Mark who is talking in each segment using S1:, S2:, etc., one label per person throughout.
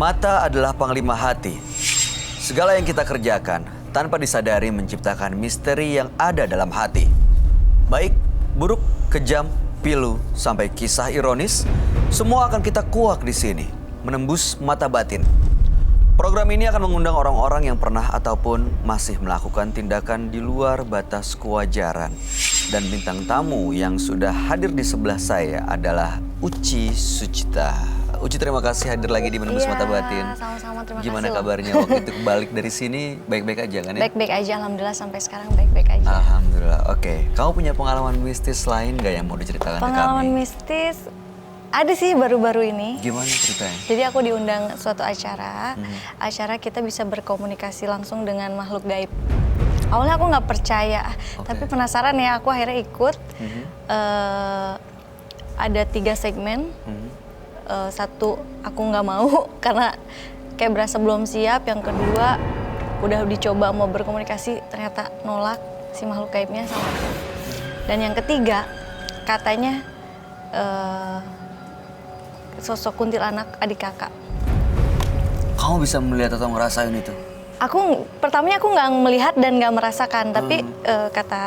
S1: Mata adalah panglima hati. Segala yang kita kerjakan tanpa disadari menciptakan misteri yang ada dalam hati. Baik, buruk, kejam, pilu, sampai kisah ironis, semua akan kita kuak di sini, menembus mata batin. Program ini akan mengundang orang-orang yang pernah ataupun masih melakukan tindakan di luar batas kewajaran. Dan bintang tamu yang sudah hadir di sebelah saya adalah Uci Sucita. Uci, terima kasih hadir lagi di Menembus Mata Batin.
S2: Sama-sama, terima
S1: Gimana
S2: kasih.
S1: kabarnya waktu itu balik dari sini? Baik-baik aja kan ya?
S2: Baik-baik aja, alhamdulillah sampai sekarang baik-baik aja.
S1: Alhamdulillah, oke. Kamu punya pengalaman mistis lain nggak yang mau diceritakan ke kami?
S2: Pengalaman mistis ada sih baru-baru ini.
S1: Gimana ceritanya?
S2: Jadi aku diundang suatu acara, acara kita bisa berkomunikasi langsung dengan makhluk gaib. Awalnya aku nggak percaya, tapi penasaran ya, aku akhirnya ikut. Ada 3 segmen. Satu aku nggak mau karena kayak berasa belum siap. Yang kedua udah dicoba mau berkomunikasi ternyata nolak si makhluk gaibnya sama aku. Dan yang ketiga katanya sosok kuntilanak adik kakak.
S1: Kamu bisa melihat atau ngerasain itu?
S2: Pertamanya aku nggak melihat dan nggak merasakan, tapi kata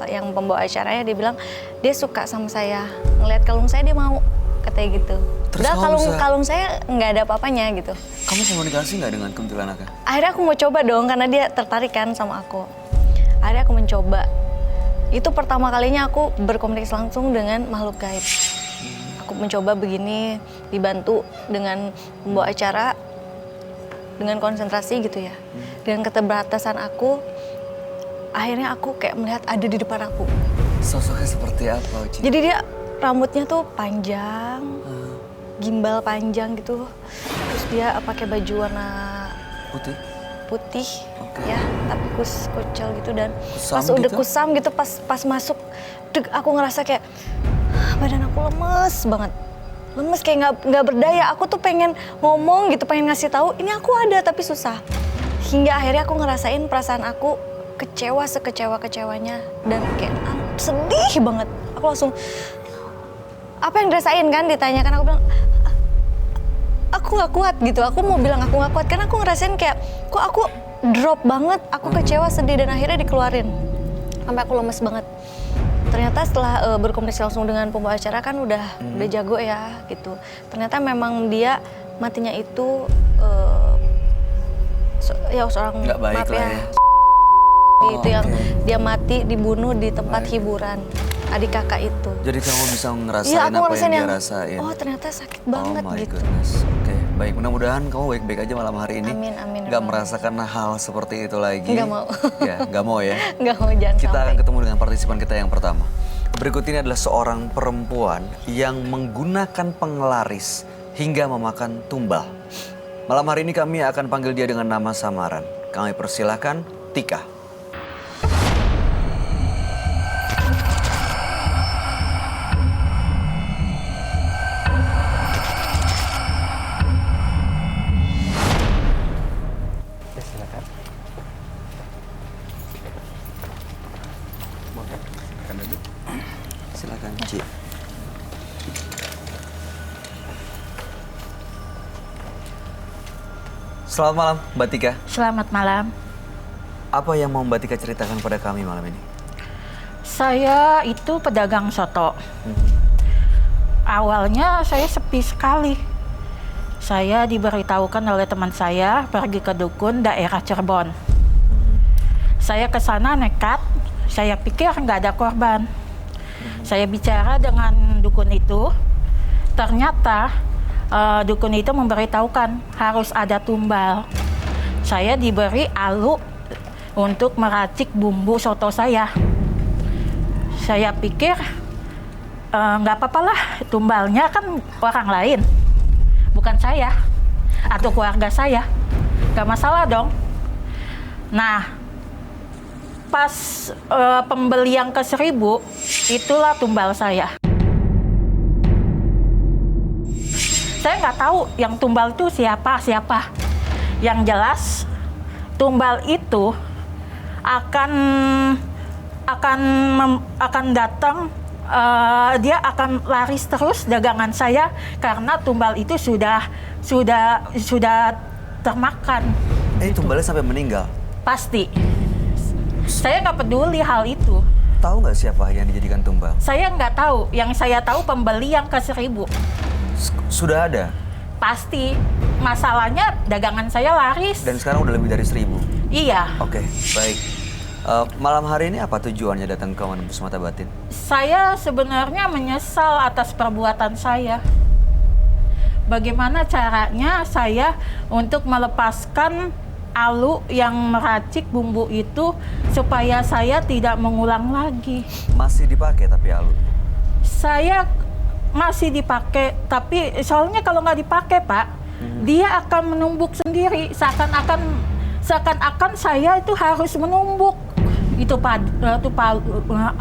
S2: yang pembawa acaranya dia bilang dia suka sama saya, ngelihat kalung saya dia mau, katanya gitu.
S1: Terus
S2: kalung saya nggak ada apa-apanya gitu.
S1: Kamu komunikasi nggak dengan kuntilanaknya?
S2: Akhirnya aku mau coba dong karena dia tertarik kan sama aku. Akhirnya aku mencoba. Itu pertama kalinya aku berkomunikasi langsung dengan makhluk gaib. Aku mencoba begini, dibantu dengan pembawa acara, dengan konsentrasi gitu ya. Dengan keterbatasan aku, akhirnya aku kayak melihat ada di depan aku.
S1: Sosoknya seperti apa, Uci?
S2: Jadi dia rambutnya tuh panjang, gimbal panjang gitu. Terus dia pakai baju warna putih, ya, tapi kucel gitu. Dan
S1: kusam
S2: pas udah
S1: gitu?
S2: kusam gitu, pas masuk, aku ngerasa kayak badan aku lemes banget. Lemes kayak nggak berdaya. Aku tuh pengen ngomong gitu, pengen ngasih tahu ini aku ada, tapi susah. Hingga akhirnya aku ngerasain perasaan aku kecewa sekecewa-kecewanya dan kayak sedih banget. Aku langsung, apa yang dirasain kan, ditanyakan, aku bilang aku nggak kuat gitu. Aku mau bilang aku nggak kuat karena aku ngerasain kayak kok aku drop banget, aku kecewa, sedih, dan akhirnya dikeluarin sampai aku lemes banget. Ternyata setelah berkomunikasi langsung dengan pembawa acara kan udah jago ya gitu. Ternyata memang dia matinya itu seorang
S1: nggak baik
S2: maaf
S1: lah
S2: ya.
S1: ya.
S2: Itu yang dia mati dibunuh di tempat hiburan adik kakak itu.
S1: Jadi kamu bisa ngerasain
S2: Iya, aku
S1: apa
S2: ngerasain
S1: yang dia rasain?
S2: oh ternyata sakit banget
S1: Oh my
S2: gitu.
S1: goodness. Oke, baik. Mudah-mudahan kamu baik-baik aja malam hari ini.
S2: Amin.
S1: Nggak merasakan hal seperti itu lagi.
S2: Nggak mau.
S1: Ya, nggak mau ya.
S2: Nggak mau, jangan
S1: Kita
S2: sampai.
S1: akan ketemu dengan partisipan kita yang pertama. Berikut ini adalah seorang perempuan yang menggunakan penglaris hingga memakan tumbal. Malam hari ini kami akan panggil dia dengan nama samaran. Kami persilahkan Tika. Silakan, Ci. Selamat malam, Mbak Tika.
S3: Selamat malam.
S1: Apa yang mau Mbak Tika ceritakan pada kami malam ini?
S3: Saya itu pedagang soto. Awalnya saya sepi sekali. Saya diberitahukan oleh teman saya pergi ke dukun daerah Cirebon. Saya ke sana nekat. Saya pikir nggak ada korban. Saya bicara dengan dukun itu. Ternyata dukun itu memberitahukan harus ada tumbal. Saya diberi alu untuk meracik bumbu soto saya. Saya pikir nggak apa-apa lah, tumbalnya kan orang lain, bukan saya atau keluarga saya, nggak masalah dong. Nah, pas pembeli yang ke 1000, itulah tumbal saya. Saya nggak tahu yang tumbal itu siapa. Yang jelas tumbal itu akan datang dia akan laris terus dagangan saya karena tumbal itu sudah termakan.
S1: Tumbalnya sampai meninggal.
S3: Pasti. Saya nggak peduli hal itu.
S1: Tahu nggak siapa yang dijadikan tumbal?
S3: Saya nggak tahu. Yang saya tahu pembeli yang ke 1.000.
S1: Sudah ada?
S3: Pasti. Masalahnya dagangan saya laris.
S1: Dan sekarang udah lebih dari 1.000?
S3: Iya.
S1: Oke, baik. Malam hari ini apa tujuannya datang ke menembus mata batin?
S3: Saya sebenarnya menyesal atas perbuatan saya. Bagaimana caranya saya untuk melepaskan Alu yang meracik bumbu itu supaya saya tidak mengulang lagi.
S1: Masih dipakai tapi Alu?
S3: Saya masih dipakai, tapi soalnya kalau nggak dipakai Pak, dia akan menumbuk sendiri. Seakan-akan saya itu harus menumbuk itu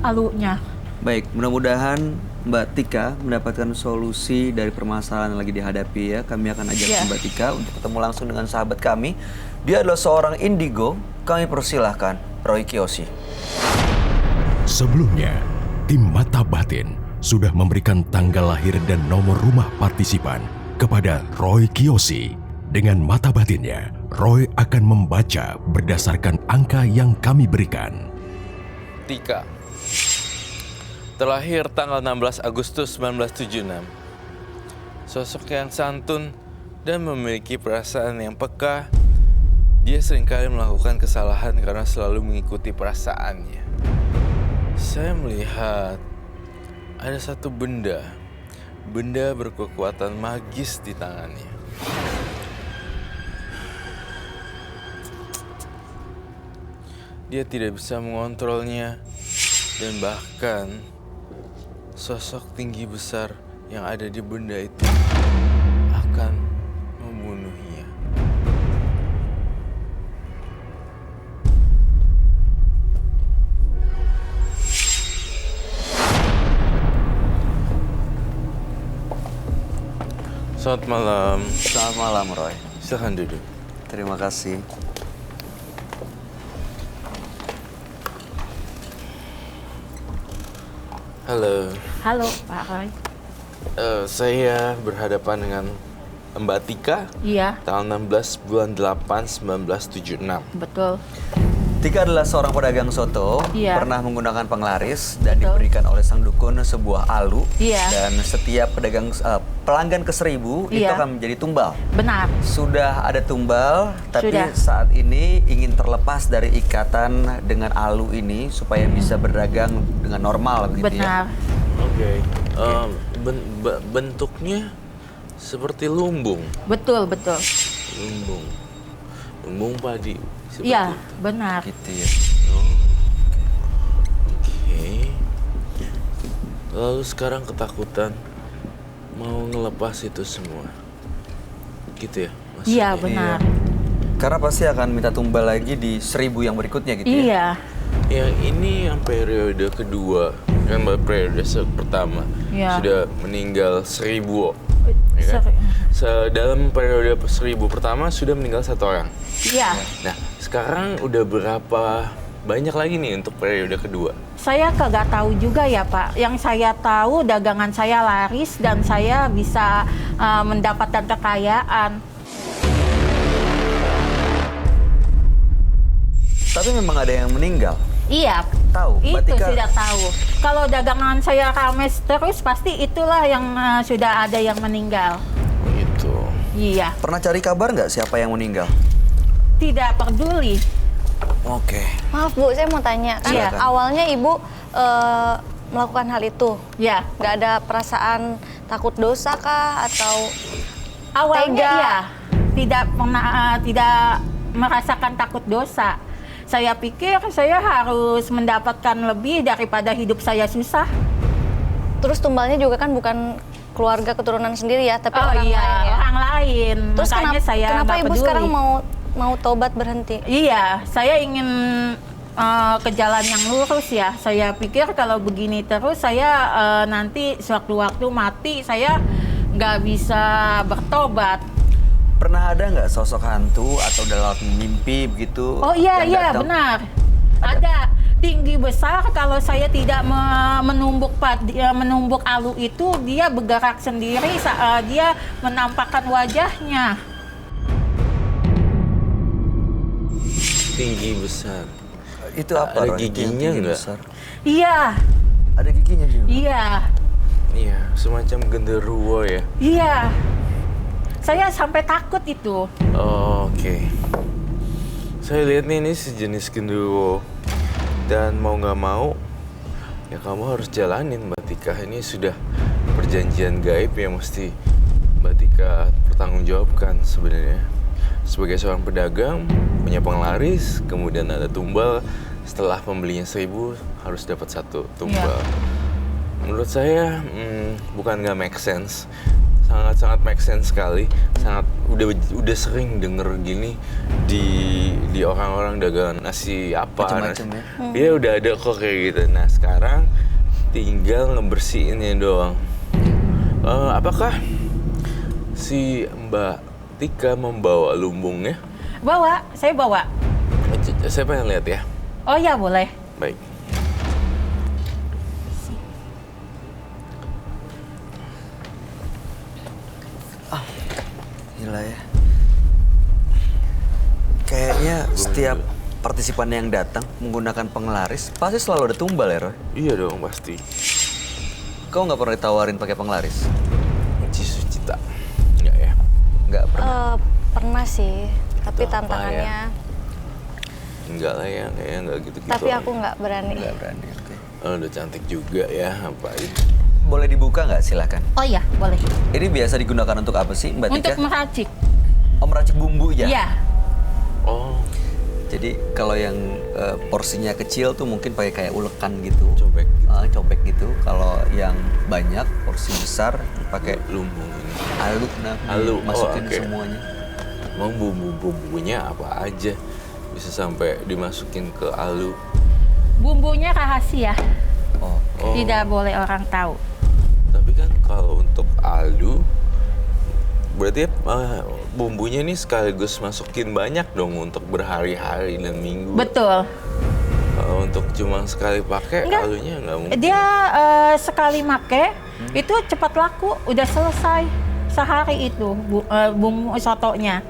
S3: alunya.
S1: Baik, mudah-mudahan Mbak Tika mendapatkan solusi dari permasalahan yang lagi dihadapi ya. Kami akan ajak Mbak Tika untuk ketemu langsung dengan sahabat kami. Dia adalah seorang indigo. Kami persilahkan Roy Kiyoshi.
S4: Sebelumnya, tim Mata Batin sudah memberikan tanggal lahir dan nomor rumah partisipan kepada Roy Kiyoshi. Dengan mata batinnya, Roy akan membaca berdasarkan angka yang kami berikan.
S5: Tika, terlahir tanggal 16 Agustus 1976. Sosok yang santun dan memiliki perasaan yang peka. Dia seringkali melakukan kesalahan karena selalu mengikuti perasaannya. Saya melihat ada satu benda berkekuatan magis di tangannya. Dia tidak bisa mengontrolnya, dan bahkan sosok tinggi besar yang ada di benda itu akan membunuhnya. Selamat malam.
S1: Selamat malam Roy.
S5: Silahkan duduk.
S1: Terima kasih.
S5: Halo.
S3: Halo Pak Roy.
S5: Saya berhadapan dengan Mbak Tika.
S3: Iya,
S5: Tanggal 16 bulan 8 1976.
S3: betul.
S1: Tika adalah seorang pedagang soto,
S3: Iya.
S1: pernah menggunakan penglaris dan
S3: Betul.
S1: diberikan oleh sang dukun sebuah alu.
S3: Iya.
S1: Dan setiap pelanggan ke 1.000 itu
S3: Iya.
S1: akan menjadi tumbal.
S3: Benar.
S1: Sudah ada tumbal, tapi
S3: Sudah.
S1: saat ini ingin terlepas dari ikatan dengan alu ini supaya bisa berdagang dengan normal begitu ya.
S3: Benar.
S5: Oke. Bentuknya seperti lumbung.
S3: Betul, betul.
S5: Lumbung padi. Seperti
S3: Iya,
S5: itu.
S3: benar.
S1: Gitu ya.
S5: Oke. Lalu sekarang ketakutan mau ngelepas itu semua. Gitu ya maksudnya?
S3: Iya, benar.
S1: Karena pasti akan minta tumbal lagi di 1.000 yang berikutnya gitu ya.
S3: Iya.
S5: Yang ini yang periode kedua, kan periode pertama
S3: Iya.
S5: sudah meninggal 1.000. Ya kan? Dalam periode 1.000 pertama sudah meninggal 1 orang.
S3: Iya.
S5: Nah, sekarang udah berapa banyak lagi nih untuk periode kedua?
S3: Saya kagak tahu juga ya Pak. Yang saya tahu dagangan saya laris dan saya bisa mendapatkan kekayaan.
S1: Tapi memang ada yang meninggal.
S3: Iya.
S1: Tahu, Mbak
S3: Itu
S1: Tika?
S3: sudah tahu. Kalau dagangan saya rames terus pasti itulah yang sudah ada yang meninggal.
S5: Gitu.
S3: Iya.
S1: Pernah cari kabar nggak siapa yang meninggal?
S3: Tidak peduli.
S1: Oke.
S2: Maaf Bu, saya mau tanya. Kan
S3: Iya.
S2: awalnya Ibu melakukan hal itu.
S3: Ya.
S2: Nggak ada perasaan takut dosa kah atau
S3: Awalnya
S2: Tega.
S3: iya. Tidak pernah tidak merasakan takut dosa. Saya pikir saya harus mendapatkan lebih daripada hidup saya susah.
S2: terus tumbalnya juga kan bukan keluarga keturunan sendiri ya, tapi
S3: Oh
S2: orang
S3: iya,
S2: lain ya.
S3: orang lain.
S2: Terus
S3: Makanya saya
S2: kenapa
S3: nggak
S2: Ibu
S3: peduli.
S2: sekarang mau tobat berhenti?
S3: Iya, saya ingin ke jalan yang lurus ya. Saya pikir kalau begini terus saya nanti sewaktu-waktu mati saya nggak bisa bertobat.
S1: Pernah ada nggak sosok hantu atau dalam mimpi begitu?
S3: Oh iya
S1: yang
S3: iya
S1: datang?
S3: benar. Ada. tinggi besar. Kalau saya tidak menumbuk alu itu, dia bergerak sendiri saat dia menampakkan wajahnya.
S5: Tinggi besar.
S1: Itu apa,
S5: Ada
S1: Roy? Itu yang
S5: giginya
S1: tinggi
S5: nggak?
S1: besar.
S3: Iya,
S1: Ada giginya juga.
S3: iya,
S5: Iya, semacam genderuwo ya.
S3: iya. Saya sampai takut itu.
S5: Oh, oke. Saya lihat nih ini sejenis genderuwo. Dan mau nggak mau, ya kamu harus jalanin Mbak Tika. Ini sudah perjanjian gaib yang mesti Mbak Tika pertanggungjawabkan sebenarnya. Sebagai seorang pedagang, punya penglaris, kemudian ada tumbal. Setelah pembelinya 1.000, harus dapat 1 tumbal. Menurut saya, bukan nggak make sense. Sangat-sangat make sense sekali. Sangat udah sering denger gini di orang-orang dagangan nasi apa.
S1: Macam-macam ya.
S5: Dia udah ada kok kayak gitu. Nah sekarang tinggal ngebersihinnya doang. Apakah si Mbak Tika membawa lumbungnya?
S3: Bawa, saya bawa.
S5: Saya pengen lihat ya.
S3: Oh ya, boleh.
S5: Baik.
S1: Gila ya. Kayaknya setiap partisipan yang datang menggunakan penglaris pasti selalu ada tumbal ya, Roy?
S5: Iya dong pasti.
S1: Kau nggak pernah ditawarin pakai penglaris?
S5: Cita. Enggak ya?
S1: Nggak pernah.
S2: Pernah sih, tapi
S5: Itu apa
S2: tantangannya.
S5: Enggak lah ya, kayaknya enggak gitu-gitu.
S2: Tapi aku nggak berani.
S1: Nggak berani. Oke.
S5: Oh, udah cantik juga ya, ngapain?
S1: Boleh dibuka nggak? Silakan.
S3: Oh ya, boleh.
S1: Ini biasa digunakan untuk apa sih, Mbak Tika?
S3: Untuk meracik.
S1: Oh, meracik bumbu ya?
S3: Iya.
S5: Oh,
S1: Jadi kalau yang porsinya kecil tuh mungkin pakai kayak ulekan gitu.
S5: cobek gitu.
S1: Cobek gitu. Kalau yang banyak porsi besar pakai
S5: Lumbung ini.
S1: alu, nah,
S5: Alu,
S1: masukin
S5: oke.
S1: semuanya.
S5: Emang bumbu-bumbunya apa aja bisa sampai dimasukin ke alu?
S3: Bumbunya rahasia.
S1: Oh,
S5: Oh,
S3: Tidak boleh orang tahu.
S5: tapi kan kalau untuk alu, berarti bumbunya ini sekaligus masukin banyak dong untuk berhari-hari dan minggu.
S3: Betul.
S5: Kalau untuk cuma sekali pakai,
S3: Enggak.
S5: alunya nggak mungkin.
S3: Dia sekali make itu cepat laku, udah selesai sehari itu bumbu sotonya.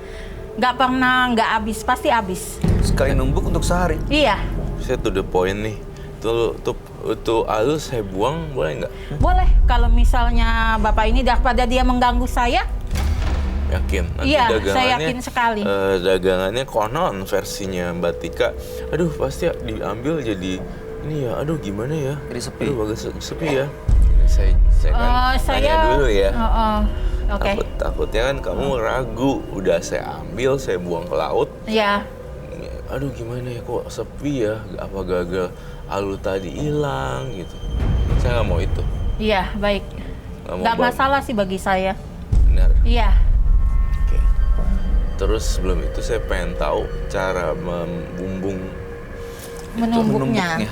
S3: Nggak pernah nggak habis, pasti habis.
S1: sekali numbuk untuk sehari.
S3: Iya,
S5: Saya to the point nih. Tuh alu saya buang boleh nggak?
S3: boleh. Kalau misalnya Bapak ini daripada dia mengganggu saya,
S5: Yakin? Nanti
S3: iya,
S5: dagangannya,
S3: saya yakin sekali.
S5: Dagangannya konon versinya Mbak Tika. Aduh pasti diambil jadi ini ya. Aduh gimana ya?
S1: Jadi sepi.
S5: Aduh agak sepi ya. Ini saya kan tanya dulu ya.
S3: Oke.
S5: Takutnya kan kamu ragu. Udah saya ambil, saya buang ke laut.
S3: Ya,
S5: Aduh gimana ya kok sepi ya? Apa gagal alu tadi hilang gitu? Saya nggak mau itu.
S3: iya, baik.
S5: Nggak mau
S3: Nggak
S5: bang.
S3: masalah sih bagi saya.
S5: Benar.
S3: Iya.
S5: Oke. Terus sebelum itu saya pengen tahu cara
S3: Menumbuknya.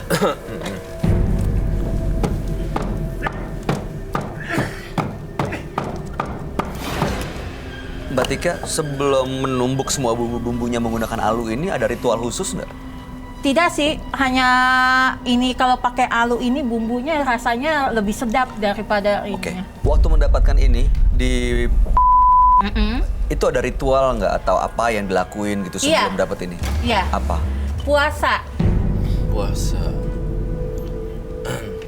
S1: Mbak Tika, sebelum menumbuk semua bumbu-bumbunya menggunakan alu ini ada ritual khusus nggak?
S3: Tidak sih, hanya ini kalau pakai alu ini bumbunya rasanya lebih sedap daripada
S1: Oke.
S3: ininya.
S1: Waktu mendapatkan ini di
S3: Mm-mm.
S1: itu ada ritual nggak atau apa yang dilakuin gitu sebelum
S3: Iya.
S1: dapat ini?
S3: Iya,
S1: Apa?
S3: puasa.
S5: puasa.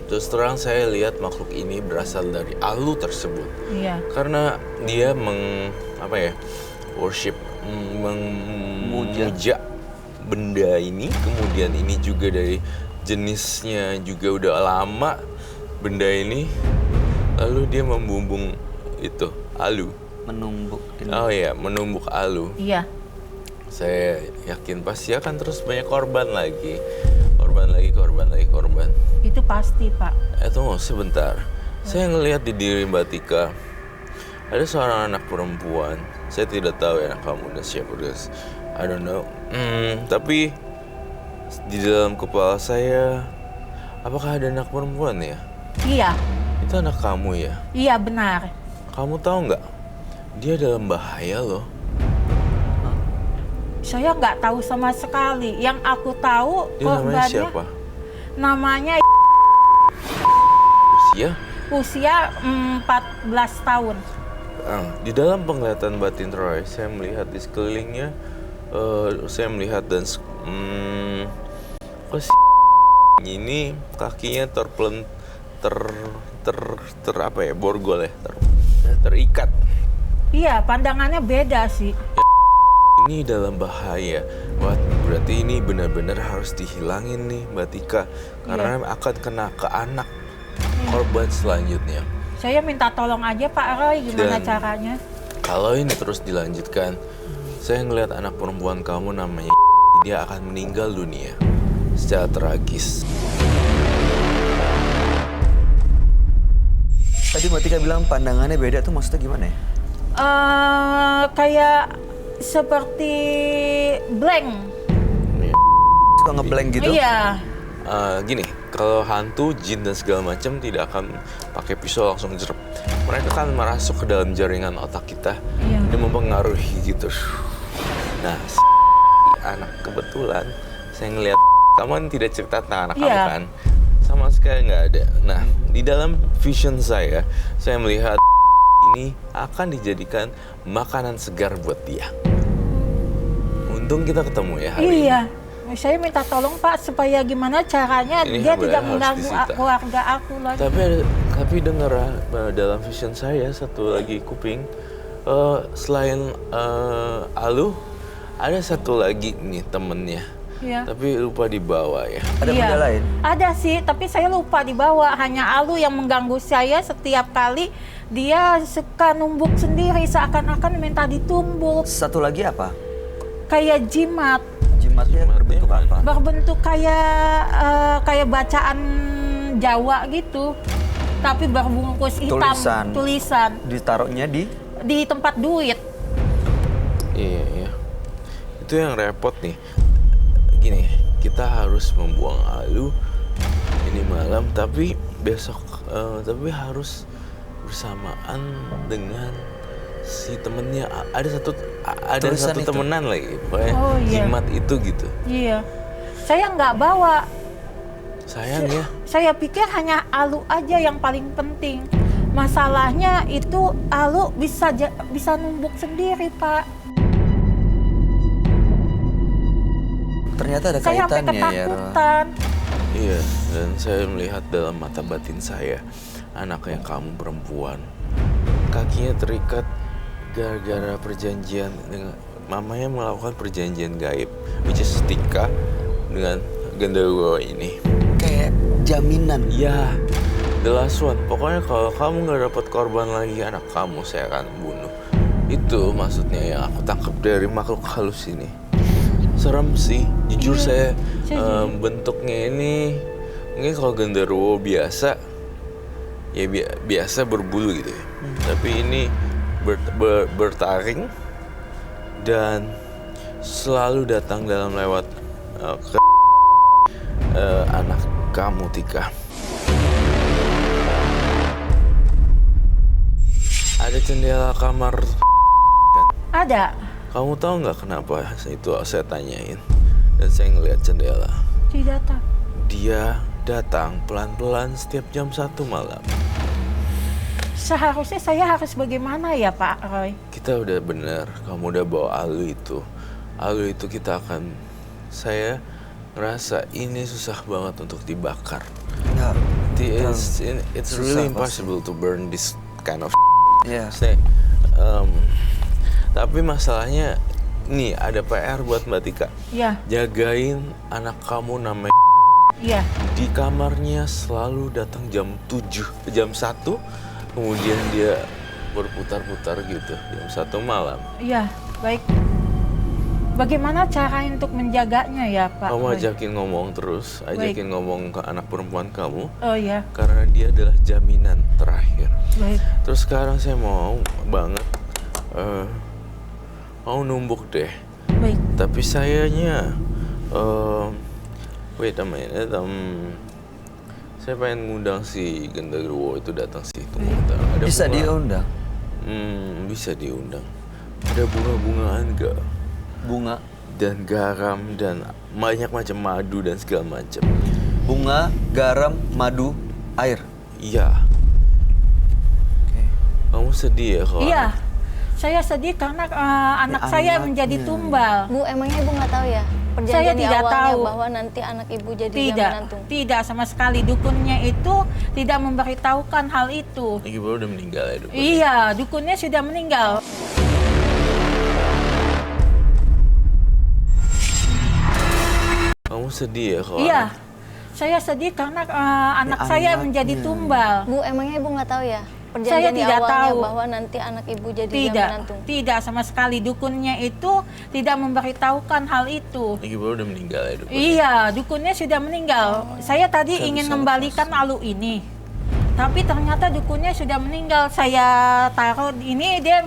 S5: Terus terang saya lihat makhluk ini berasal dari alu tersebut.
S3: Iya.
S5: Karena dia worship, memuja benda ini. Kemudian ini juga dari jenisnya juga udah lama benda ini. Lalu dia membumbung itu alu.
S1: Menumbuk ini.
S5: Oh iya, menumbuk alu.
S3: Iya.
S5: Saya yakin pasti akan terus banyak korban lagi. Korban.
S3: Itu pasti, Pak.
S5: Tunggu sebentar. Saya ngelihat di diri Mbak Tika ada seorang anak perempuan. Saya tidak tahu ya anak kamu dan siapa guys. I don't know. Tapi di dalam kepala saya, apakah ada anak perempuan ya?
S3: Iya.
S5: Itu anak kamu ya?
S3: Iya, benar.
S5: Kamu tahu nggak? Dia dalam bahaya loh.
S3: Saya nggak tahu sama sekali. Yang aku tahu
S5: Dia namanya
S3: korbannya
S5: siapa?
S3: Namanya
S5: Usia?
S3: usia 14 tahun.
S5: Di dalam penglihatan batin Roy, saya melihat di sekelilingnya, saya melihat dan kok si ini kakinya apa ya, borgol ya, terikat.
S3: Iya, pandangannya beda sih.
S5: Ini dalam bahaya. Wah, berarti ini benar-benar harus dihilangin nih, Mbak Tika, karena akan kena ke anak korban selanjutnya.
S3: Saya minta tolong aja Pak Roy, gimana
S5: Dan
S3: caranya?
S5: kalau ini terus dilanjutkan, saya ngelihat anak perempuan kamu namanya dia akan meninggal dunia secara tragis.
S1: Tadi Mbak Tika bilang pandangannya beda tuh maksudnya gimana ya?
S3: Kayak seperti blank.
S1: Suka ngeblank gitu?
S3: Iya.
S5: Gini, kalau hantu, jin dan segala macam tidak akan pakai pisau langsung jerep. Mereka kan merasuk ke dalam jaringan otak kita dan mempengaruhi gitu. Nah, anak kebetulan saya ngelihat kamu kan tidak cerita tentang anak kamu kan, sama sekali nggak ada. Nah, di dalam vision saya melihat ini akan dijadikan makanan segar buat dia. Untung kita ketemu ya hari ini.
S3: Iya. Saya minta tolong Pak supaya gimana caranya
S5: Ini
S3: dia tidak
S5: harus
S3: mengganggu
S5: disita.
S3: keluarga aku lagi.
S5: Tapi dengar dalam vision saya satu lagi kuping, selain Alu ada satu lagi nih temennya.
S3: Iya.
S5: Tapi lupa dibawa ya.
S1: Ada benda lain?
S3: Ada sih, tapi saya lupa dibawa. Hanya Alu yang mengganggu saya setiap kali dia suka numbuk sendiri seakan-akan minta ditumbuk.
S1: Satu lagi apa?
S3: Kayak jimat.
S1: Jimatnya berbentuk apa?
S3: Berbentuk kayak bacaan Jawa gitu. Tapi berbungkus hitam. Tulisan.
S1: Ditaruhnya
S3: Di tempat duit.
S5: Iya. Itu yang repot nih. Gini, kita harus membuang Alu ini malam, tapi besok tapi harus bersamaan dengan si temennya. Ada
S1: Tulisan
S5: satu
S1: itu.
S5: temenan lagi, pokoknya jimat itu gitu.
S3: Iya. Saya nggak bawa.
S5: Sayang ya.
S3: Saya pikir hanya Alu aja yang paling penting. Masalahnya itu Alu bisa numbuk sendiri, Pak.
S1: ternyata ada
S3: Saya sampai
S1: kaitannya ya. Ro.
S3: ketakutan.
S5: Iya, dan saya melihat dalam mata batin saya, anaknya kamu perempuan, kakinya terikat gara-gara perjanjian dengan mamanya melakukan perjanjian gaib, which is Tika dengan genderuwo ini.
S1: Kayak jaminan.
S5: Ya, the last one. Pokoknya kalau kamu nggak dapat korban lagi, anak kamu saya akan bunuh. Itu maksudnya yang aku tangkap dari makhluk halus ini. Serem sih, jujur saya bentuknya ini mungkin kalau genderuwo biasa ya biasa berbulu gitu ya. Tapi ini bertaring dan selalu datang dalam lewat anak kamu Tika. Ada jendela kamar kan?
S3: Ada.
S5: Kamu tahu nggak kenapa itu saya tanyain dan saya ngelihat jendela.
S3: Tidak tahu.
S5: Dia datang pelan-pelan setiap jam 1 malam.
S3: Seharusnya saya harus bagaimana ya Pak Roy?
S5: Kita udah bener, kamu udah bawa Alu itu. Alu itu kita akan, saya ngerasa ini susah banget untuk dibakar.
S1: Nggak,
S5: It's
S1: susah
S5: really
S1: pasti.
S5: impossible to burn this kind of
S1: Iya.
S5: Tapi masalahnya, nih ada PR buat Mbak Tika.
S3: Iya.
S5: Jagain anak kamu namanya
S3: Iya.
S5: di kamarnya selalu datang jam 1, kemudian dia berputar-putar gitu, jam 1 malam.
S3: Iya, baik. Bagaimana cara untuk menjaganya ya Pak
S5: Kamu
S3: Roy?
S5: ajakin ngomong terus, ajakin ngomong ke anak perempuan kamu,
S3: Oh iya,
S5: karena dia adalah jaminan terakhir.
S3: baik.
S5: Terus sekarang saya mau banget, mau numbuk deh.
S3: Baik.
S5: Tapi sayanya, wait a minute, saya pengen ngundang si genderuwo itu datang sih. Tunggu bentar. Ada
S1: Bisa
S5: bunga?
S1: diundang.
S5: Bisa diundang. Ada bunga-bungaan gak?
S1: Bunga.
S5: Dan garam dan banyak macam madu dan segala macam.
S1: bunga, garam, madu, air.
S5: Iya. Kamu sedih ya kalau
S3: Iya, saya sedih karena anak saya
S1: anaknya.
S3: menjadi tumbal.
S2: Bu, emangnya Ibu nggak tahu ya
S3: Saya
S2: perjanjian di
S3: tidak
S2: awalnya
S3: tahu.
S2: bahwa nanti anak Ibu jadi
S3: Tidak,
S2: menantu?
S3: tidak sama sekali. Dukunnya itu tidak memberitahukan hal itu.
S5: lagi baru udah meninggal ya dukun?
S3: Iya, dukunnya sudah meninggal.
S5: Kamu sedih ya kalau
S3: Iya, saya sedih karena anak saya menjadi
S1: anaknya.
S3: tumbal.
S2: Bu, emangnya Ibu nggak tahu ya
S3: Saya
S2: perjanjian di
S3: tidak
S2: awalnya
S3: tahu.
S2: bahwa nanti anak Ibu jadi
S3: Tidak,
S2: menantu?
S3: tidak sama sekali. Dukunnya itu tidak memberitahukan hal itu.
S5: lagi baru udah meninggal ya dukun?
S3: Iya, dukunnya sudah meninggal. Saya tadi
S1: Saya
S3: ingin
S1: bisa
S3: mengembalikan alu ini. Tapi ternyata dukunnya sudah meninggal. Saya taruh ini, dia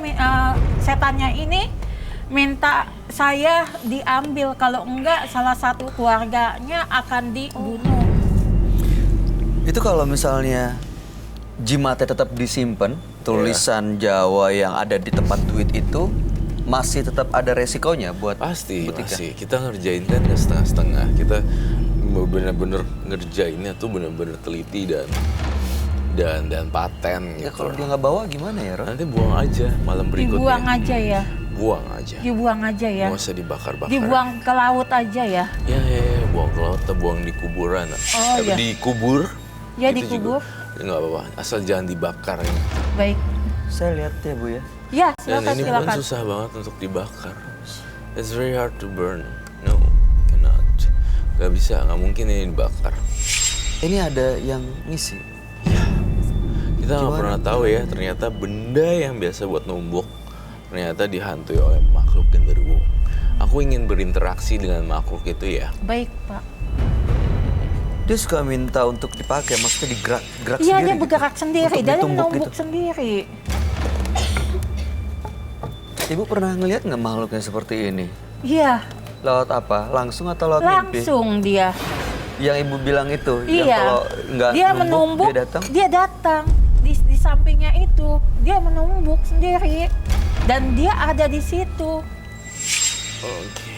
S3: setannya ini minta saya diambil. Kalau enggak, salah satu keluarganya akan dibunuh.
S1: Itu kalau misalnya jimatnya tetap disimpan, tulisan Jawa yang ada di tempat duit itu masih tetap ada resikonya buat
S5: Pasti,
S1: Bu Tika?
S5: pasti. Kita ngerjain kan nggak setengah-setengah. Kita benar-benar ngerjainnya tuh benar-benar teliti dan paten
S1: Ya
S5: gitu.
S1: kalau dia nggak bawa gimana ya, Roy?
S5: Nanti buang aja malam berikutnya.
S3: Dibuang aja ya.
S5: Buang aja.
S3: Dibuang aja ya.
S5: Nggak usah dibakar-bakar.
S3: Dibuang ke laut aja ya.
S5: Ya, buang ke laut atau buang di kuburan.
S3: Oh, ya.
S5: Dikubur.
S3: Ya,
S5: itu
S3: dikubur.
S5: juga nggak apa-apa. Asal jangan dibakar ya.
S3: Baik.
S1: Saya lihat ya, Bu ya.
S3: Ya,
S5: Dan
S3: silakan,
S5: ini pun
S3: silakan.
S5: susah banget untuk dibakar. It's very hard to burn. No, cannot. Gak bisa, nggak mungkin ini dibakar.
S1: Ini ada yang ngisi.
S5: Kita nggak
S1: Gimana?
S5: pernah tahu ya, ternyata benda yang biasa buat numbuk ternyata dihantui oleh makhluk genderuwo. Aku ingin berinteraksi dengan makhluk itu ya.
S3: Baik, Pak.
S1: Dia suka minta untuk dipakai, maksudnya digerak
S3: Iya,
S1: sendiri.
S3: dia
S1: gitu.
S3: bergerak sendiri.
S1: Untuk
S3: Dia
S1: ditumbuk
S3: menumbuk
S1: gitu.
S3: sendiri.
S1: Ibu pernah ngelihat nggak makhluknya seperti ini?
S3: Iya,
S1: Lewat apa? Langsung atau lewat mimpi?
S3: langsung dia.
S1: Yang ibu bilang itu, yang
S3: Iya.
S1: kalau nggak
S3: Dia
S1: numbuk,
S3: menumbuk.
S1: dia datang.
S3: Dia datang. Di sampingnya itu, dia menumbuk sendiri. Dan dia ada di situ.
S5: Oke.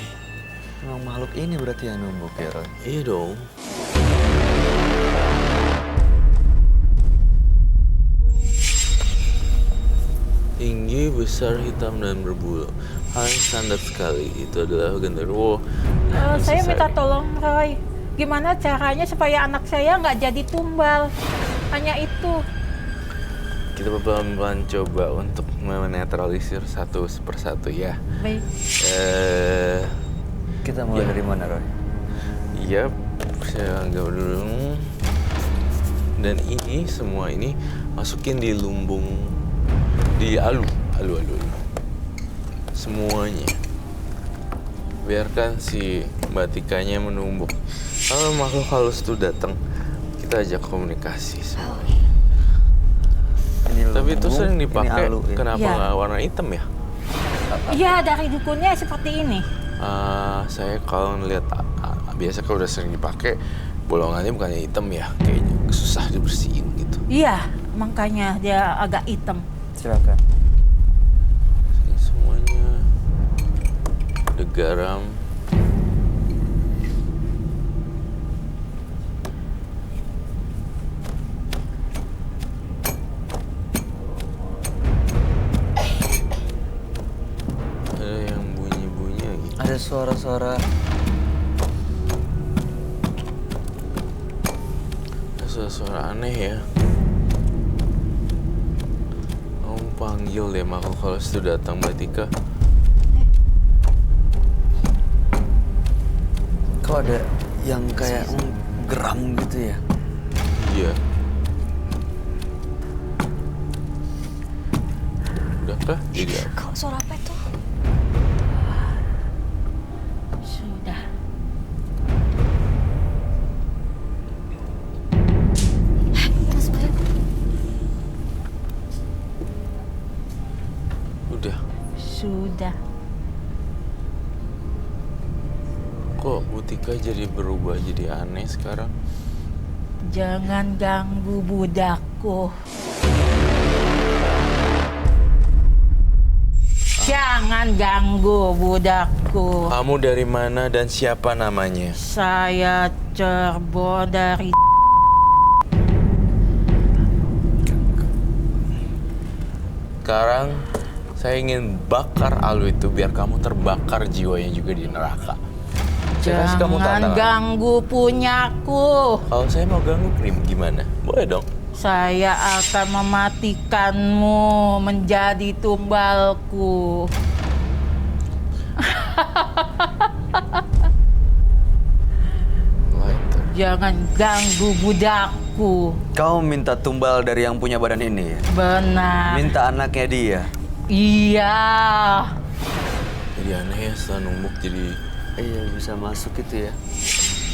S1: Memang makhluk ini berarti yang numbuk ya, Roy?
S5: Iya dong. Tinggi, besar, hitam, dan berbulu. Hal yang standar sekali. Itu adalah genderuwo.
S3: Saya minta tolong, Roy. Gimana caranya supaya anak saya nggak jadi tumbal? Hanya itu.
S5: Kita pelan-pelan coba untuk menetralisir satu persatu ya.
S3: Baik.
S1: Kita mulai
S5: Ya.
S1: dari mana, Roy?
S5: Iya, saya anggap dulu. Dan ini semua ini masukin di lumbung, di alu. Semuanya. Biarkan si Mbak Tikanya menumbuk. Kalau makhluk halus itu datang, kita ajak komunikasi semuanya.
S1: Ini
S5: Tapi itu
S1: lumbung,
S5: sering
S1: ini
S5: dipakai,
S1: alu, ya.
S5: kenapa
S3: Iya.
S5: nggak warna hitam ya?
S3: Iya, dari dukunnya seperti ini.
S5: Saya kalau ngeliat biasa kalau udah sering dipakai bolongannya bukannya hitam ya, kayaknya susah dibersihin gitu.
S3: Iya, makanya dia agak hitam.
S1: Silakan.
S5: Ini semuanya ada garam. Ada yang bunyi-bunyi lagi.
S1: Ada suara-suara.
S5: Suara aneh ya. Kamu panggil deh makhluk halus itu datang, Mbak Tika.
S1: Kok ada yang kayak geram gitu ya?
S5: Iya. Udah kah? Tidak.
S2: Kok suara apa itu?
S3: Sudah.
S2: Mas Bayu.
S5: Udah.
S3: Sudah.
S5: Kok Bu Tika jadi berubah jadi aneh sekarang?
S3: Jangan ganggu budakku. Jangan ganggu budakku.
S5: Kamu dari mana dan siapa namanya?
S3: Saya Cirebon dari...
S5: Sekarang saya ingin bakar Alu itu biar kamu terbakar jiwanya juga di neraka. Saya kasih kamu
S3: Jangan
S5: tantangan.
S3: ganggu punyaku.
S5: Kalau saya mau ganggu Krim gimana? Boleh dong.
S3: Saya akan mematikanmu menjadi tumbalku.
S5: Lighter.
S3: Jangan ganggu budakku.
S1: Kau minta tumbal dari yang punya badan ini ya?
S3: Benar.
S1: Minta anaknya dia.
S3: Iya.
S5: Jadi aneh ya setelah numbuk jadi...
S1: Iya, bisa masuk itu ya.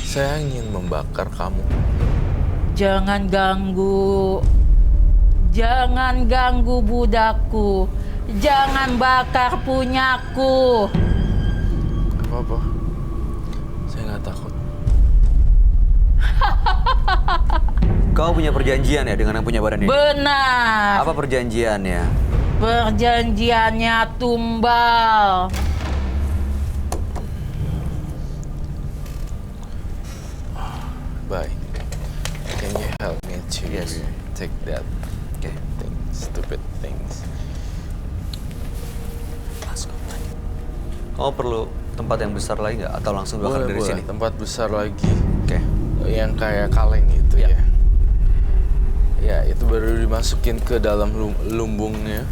S5: Saya ingin membakar kamu.
S3: Jangan ganggu. Jangan ganggu budakku. Jangan bakar punyaku.
S5: Apa-apa. Saya nggak takut.
S1: Kau punya perjanjian ya dengan yang punya badan ini?
S3: Benar.
S1: Apa perjanjiannya?
S3: Perjanjiannya tumbal.
S5: Bye. Can you help me to
S1: Yes.
S5: take that thing, stupid things?
S1: Kau perlu tempat yang besar lagi nggak? Atau langsung bakar dari sini?
S5: Tempat besar lagi.
S1: Oke.
S5: Yang kayak kaleng gitu
S1: Ya.
S5: ya. Ya, itu baru dimasukin ke dalam lumbungnya.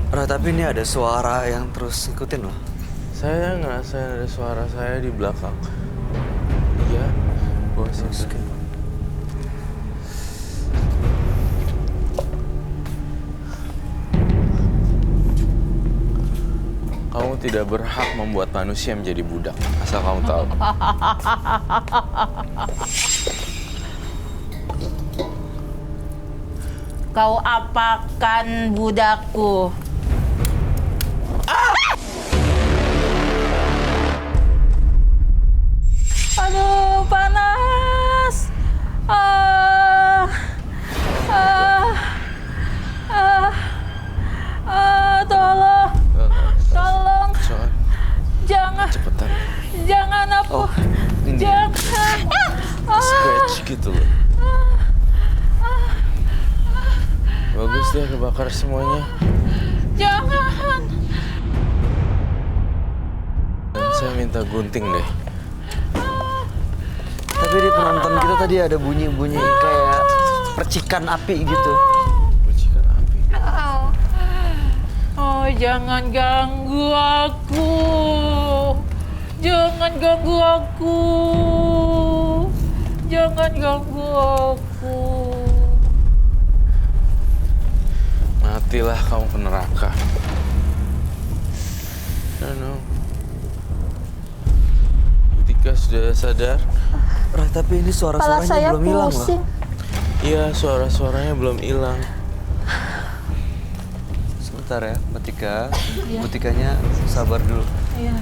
S1: Ra, tapi ini ada suara yang terus ikutin loh.
S5: Saya ngerasain ada suara saya di belakang. Iya, gua masukin. Kamu tidak berhak membuat manusia menjadi budak, asal kamu tahu.
S3: Kau apakan budakku? Aduh, panas. Tolong, tolong,
S5: Soal
S3: jangan,
S5: cepetan,
S3: jangan apa,
S1: ini.
S3: jangan.
S5: scratch gitu loh. Bagus deh kebakar semuanya.
S3: Jangan.
S5: Dan saya minta gunting deh.
S1: Tapi di penonton kita tadi ada bunyi-bunyi kayak percikan api gitu.
S5: Percikan api.
S3: Oh, jangan ganggu aku. Jangan ganggu aku. Jangan ganggu aku.
S5: Matilah kamu ke neraka. No. Ketika sudah sadar,
S1: Ra, tapi ini suara-suaranya belum hilang loh.
S5: iya suara-suaranya belum hilang.
S1: Sebentar ya, Matika. Matikanya sabar dulu.
S3: Iya.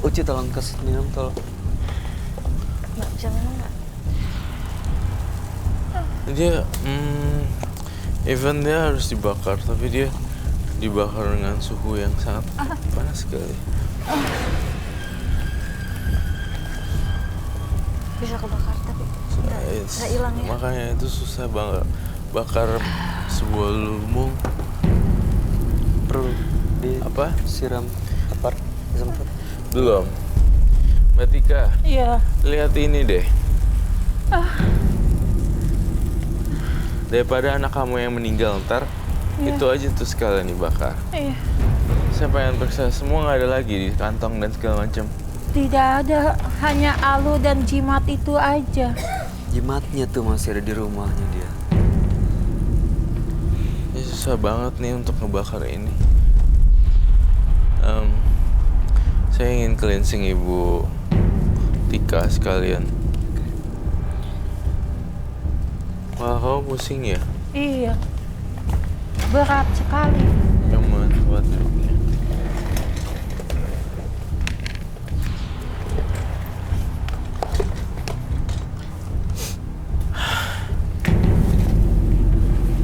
S1: Uci tolong minum tolong.
S2: Mbak, jangan enggak.
S5: Dia, even dia harus dibakar, tapi dia dibakar dengan suhu yang sangat panas sekali.
S2: Bisa kebakar tapi nggak hilang ya.
S5: Makanya itu susah banget bakar sebuah lumbung.
S1: Perlu
S5: Apa?
S1: disiram tepar sempat.
S5: Belum. Mbak Tika,
S3: Iya.
S5: lihat ini deh. Daripada anak kamu yang meninggal ntar, itu aja tuh sekalian dibakar.
S3: Iya.
S5: Saya pengen periksa semua, nggak ada lagi di kantong dan segala macam.
S3: Tidak ada, hanya alu dan jimat itu aja.
S1: Jimatnya tuh masih ada di rumahnya dia.
S5: Ini susah banget nih untuk ngebakar ini. Saya ingin cleansing Ibu Tika sekalian. Wah, kamu pusing ya?
S3: Iya. Berat sekali.
S5: Yang mana buat duduknya?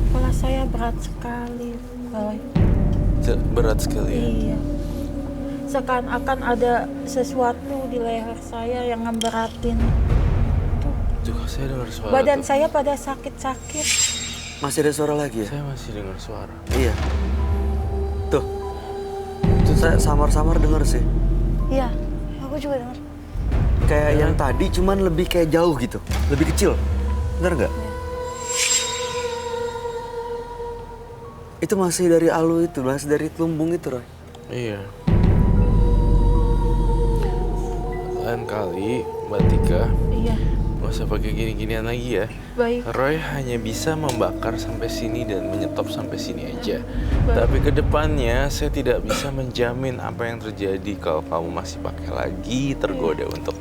S3: Kepala saya berat sekali, Roy.
S5: berat sekali ya.
S3: Iya. Seakan-akan ada sesuatu di leher saya yang ngeberatin.
S5: Tuh, saya dengar suara.
S3: Badan
S5: tuh.
S3: saya pada sakit-sakit.
S1: Masih ada suara lagi ya?
S5: Saya masih dengar suara.
S1: Iya. Tuh. Itu saya samar-samar dengar sih.
S2: Iya, aku juga dengar.
S1: Kayak yang tadi cuman lebih kayak jauh gitu. Lebih kecil. Bener nggak? Itu masih dari Alu itu, masih dari Lumbung itu, Roy.
S5: Iya. Lain kali, Mbak Tika,
S3: Iya,
S5: nggak usah pakai gini-ginian lagi ya.
S3: baik.
S5: Roy hanya bisa membakar sampai sini dan menyetop sampai sini aja.
S3: Baik.
S5: Tapi ke depannya saya tidak bisa menjamin apa yang terjadi kalau kamu masih pakai lagi tergoda untuk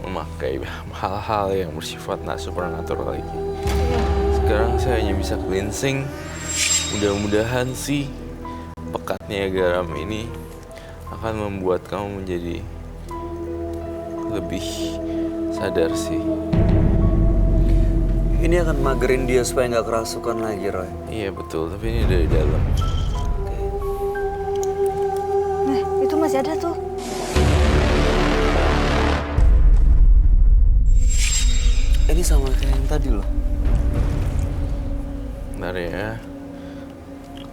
S5: memakai hal-hal yang bersifat supernatural lagi.
S3: Iya.
S5: Sekarang saya hanya bisa cleansing. Mudah-mudahan sih pekatnya garam ini akan membuat kamu menjadi lebih sadar sih.
S1: Ini akan magerin dia supaya nggak kerasukan lagi, Roy.
S5: Iya betul, tapi ini dari dalam.
S2: Nah, itu masih ada tuh.
S1: Ini sama kayak yang tadi loh.
S5: Bentar ya.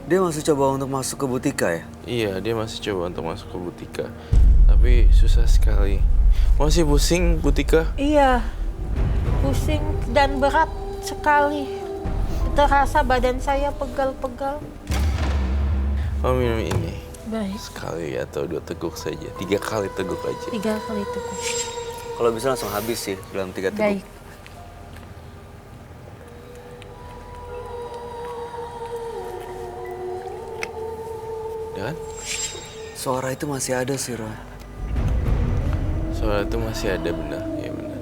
S1: Dia masih coba untuk masuk ke Butika ya?
S5: Iya, dia masih coba untuk masuk ke Butika. Tapi susah sekali. Masih pusing, Butika?
S3: Iya, pusing dan berat sekali. Terasa badan saya pegal-pegal.
S5: Kamu minum ini.
S3: Baik,
S5: Sekali atau 2 teguk saja. 3 kali teguk aja.
S3: 3 kali teguk.
S1: Kalau bisa langsung habis sih dalam 3 teguk.
S3: Baik.
S5: Ya kan?
S1: Suara itu masih ada sih, Roy.
S5: Suara itu masih ada, benar. Iya benar.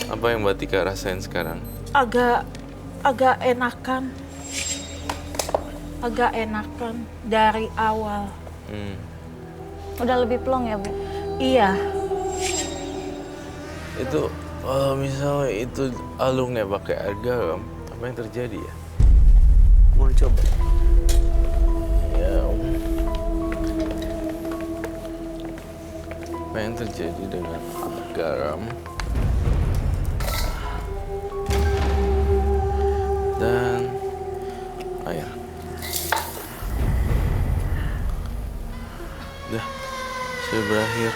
S5: Apa yang Mbak Tika rasain sekarang?
S3: Agak enakan. Agak enakan dari awal.
S5: Hmm.
S2: Udah lebih plong ya, Bu?
S3: Iya,
S5: Itu kalau misalnya itu alungnya pakai air garam, apa yang terjadi ya?
S1: Mau coba?
S5: Ya. Apa yang terjadi dengan garam dan air? Udah, sudah berakhir.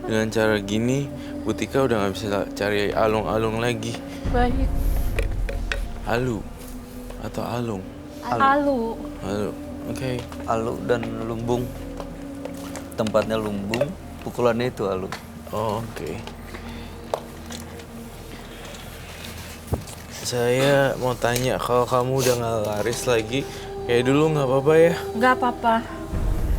S5: Dengan cara gini, Butika udah nggak bisa cari alung-alung lagi.
S3: baik.
S5: Alu atau alung?
S3: Alu.
S5: Alu, oke.
S1: Alu dan Lumbung. Tempatnya Lumbung, pukulannya itu Alu.
S5: Oh, oke. Saya mau tanya, kalau kamu udah nggak laris lagi, kayak dulu nggak apa-apa ya?
S3: Nggak apa-apa.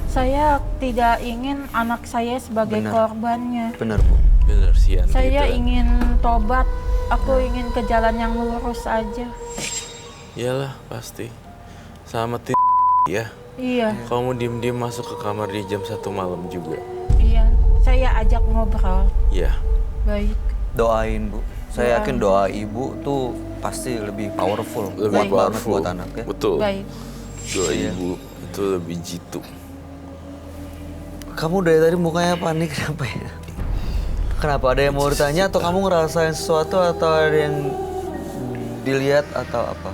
S3: Saya tidak ingin anak saya sebagai
S1: Benar.
S3: korbannya.
S1: Benar, Bu.
S5: Bener sih, Yanti,
S3: Saya
S5: itu.
S3: ingin tobat. Aku ingin ke jalan yang lurus aja.
S5: Iyalah, pasti. Selamatin ya.
S3: Iya,
S5: Kamu diem-diem masuk ke kamar di jam 1 malam juga.
S3: iya. Saya ajak ngobrol.
S5: Ya,
S3: Baik.
S1: Doain, Bu. Saya
S3: Doain.
S1: yakin doa Ibu tuh pasti lebih powerful.
S5: lebih
S1: Kuat banget
S5: powerful.
S1: buat anak ya.
S5: Betul.
S3: Baik.
S5: Doa
S1: Iya.
S5: ibu itu lebih jitu.
S1: Kamu dari tadi mukanya panik kenapa ya? Kenapa? Ada yang mau ditanya atau kamu ngerasain sesuatu atau ada yang dilihat atau apa?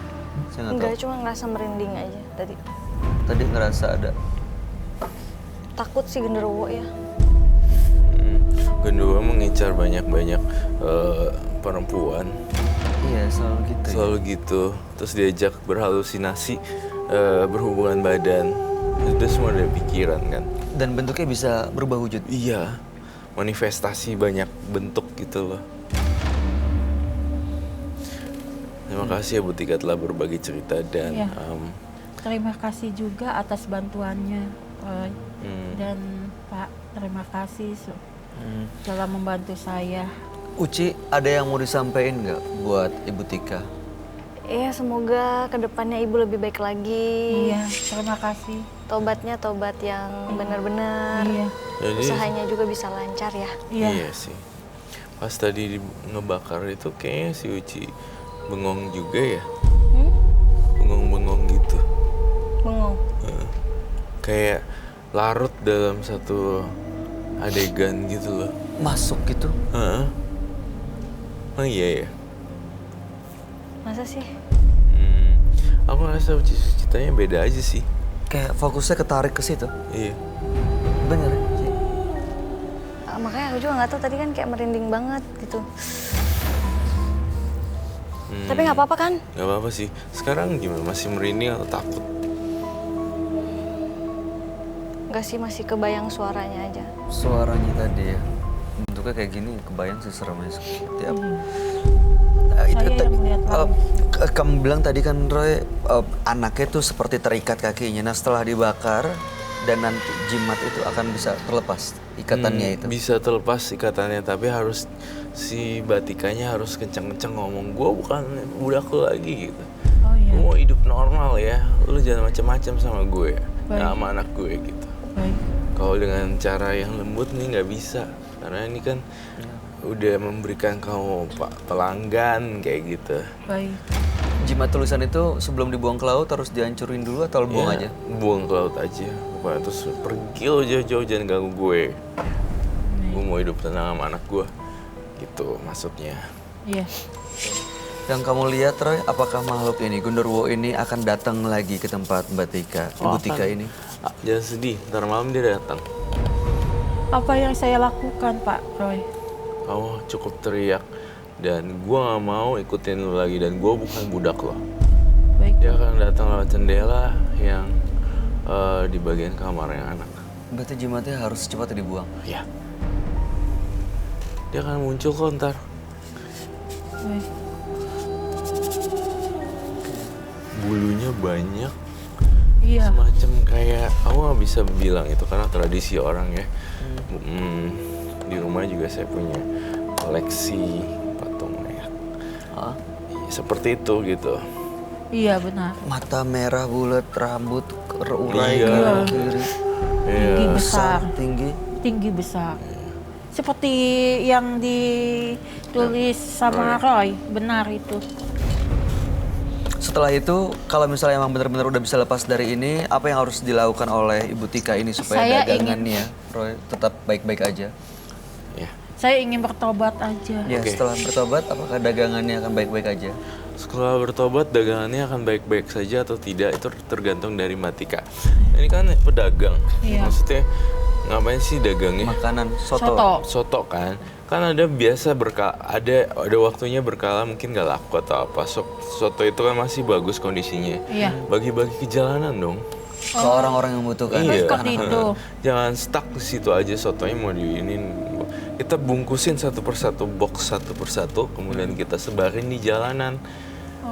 S1: Saya nggak tahu.
S2: Enggak, cuma ngerasa merinding aja tadi.
S1: Tadi ngerasa ada.
S2: Takut sih genderuwo ya.
S5: Genderuwo mengincar banyak-banyak perempuan.
S1: Iya, selalu gitu. Ya.
S5: Selalu gitu. Terus diajak berhalusinasi, berhubungan badan. Itu semua dari pikiran kan.
S1: Dan bentuknya bisa berubah wujud.
S5: Iya, manifestasi banyak bentuk gitu loh. Terima kasih ya Bu Tika telah berbagi cerita dan
S3: Iya. Terima kasih juga atas bantuannya, Roy. Dan Pak, terima kasih telah membantu saya.
S1: Uci, ada yang mau disampaikan nggak buat Ibu Tika?
S2: Iya, semoga kedepannya Ibu lebih baik lagi.
S3: Iya, terima kasih.
S2: Tobatnya tobat yang benar-benar.
S3: Iya,
S5: Jadi,
S2: Usahanya juga bisa lancar ya.
S3: iya.
S5: iya sih. Pas tadi ngebakar itu kayaknya si Uci bengong juga ya. Bengong larut dalam satu adegan gitu loh.
S1: Masuk gitu.
S5: Hah? Oh iya ya.
S2: Masa sih?
S5: Aku ngerasa ceritanya beda aja sih.
S1: Kayak fokusnya ketarik ke situ.
S5: Iya.
S1: Bener sih.
S2: Makanya aku juga nggak tahu tadi kan kayak merinding banget gitu. Tapi nggak apa-apa kan?
S5: Gak apa-apa sih. Sekarang gimana? Masih merinding atau takut?
S2: Nggak sih, masih kebayang suaranya aja.
S1: Suaranya tadi ya. Bentuknya kayak gini, kebayang sih seremnya seperti apa.
S3: Saya yang melihat
S1: Kamu bilang tadi kan Roy, anaknya tuh seperti terikat kakinya. Nah setelah dibakar dan nanti jimat itu akan bisa terlepas ikatannya itu.
S5: Bisa terlepas ikatannya, tapi harus si Batikanya harus kenceng-kenceng ngomong, gue bukan budak lu lagi gitu.
S3: Oh iya.
S5: Gue mau hidup normal ya, lu jangan macam-macam sama gue,
S3: Baik.
S5: sama anak gue gitu.
S3: Baik.
S5: Kalau dengan cara yang lembut nih nggak bisa, karena ini kan udah memberikan kamu pelanggan kayak gitu.
S3: Baik.
S1: Jimat tulisan itu sebelum dibuang ke laut harus dihancurin dulu atau buang
S5: Ya,
S1: aja?
S5: Buang ke laut aja. Pokoknya terus pergi lo jauh-jauh, jangan ganggu gue. Gue mau hidup tenang sama anak gue. Gitu maksudnya.
S3: Iya.
S1: Yang kamu lihat Roy, apakah makhluk ini, Gundurwo ini akan datang lagi ke tempat Mbak Tika, Ibu Tika ini?
S5: Jangan sedih, ntar malam dia datang.
S3: Apa yang saya lakukan, Pak Roy?
S5: Kamu cukup teriak. Dan gue gak mau ikutin lo lagi, dan gue bukan budak lo.
S3: Baik.
S5: Dia akan datang lewat jendela yang di bagian kamarnya anak.
S1: Berarti jimatnya harus secepatnya dibuang.
S5: Ya. Dia akan muncul kok ntar.
S3: Baik.
S5: Bulunya banyak.
S3: Iya.
S5: Semacam kayak, aku gak bisa bilang itu karena tradisi orang ya. Di rumah juga saya punya koleksi patung mayat. Seperti itu gitu.
S3: Iya, benar.
S1: Mata merah bulat, rambut terurai
S5: Iya.
S1: kanan kiri.
S3: Tinggi besar.
S1: Tinggi.
S3: Tinggi besar. Seperti yang ditulis sama Roy, benar itu.
S1: Setelah itu, kalau misalnya emang benar-benar udah bisa lepas dari ini, apa yang harus dilakukan oleh Ibu Tika ini supaya
S3: Saya
S1: dagangannya, Roy, tetap baik-baik aja?
S5: Ya.
S3: Saya ingin bertobat aja.
S1: Ya,
S5: Oke.
S1: setelah bertobat, apakah dagangannya akan baik-baik aja?
S5: Setelah bertobat, dagangannya akan baik-baik saja atau tidak, itu tergantung dari Matika. Ini kan pedagang.
S3: Iya.
S5: Maksudnya, ngapain sih dagangnya?
S1: Makanan, soto.
S3: Soto.
S5: Soto kan. Kan ada biasa ada waktunya berkala mungkin nggak laku atau apa. Soto itu kan masih bagus kondisinya.
S3: Iya.
S5: Bagi-bagi ke jalanan dong.
S1: Ke orang-orang yang membutuhkan.
S3: Iya. Seperti itu.
S5: Jangan stuck di situ aja, sotonya mau diinin. Kita bungkusin satu persatu, box satu persatu, kemudian kita sebarin di jalanan.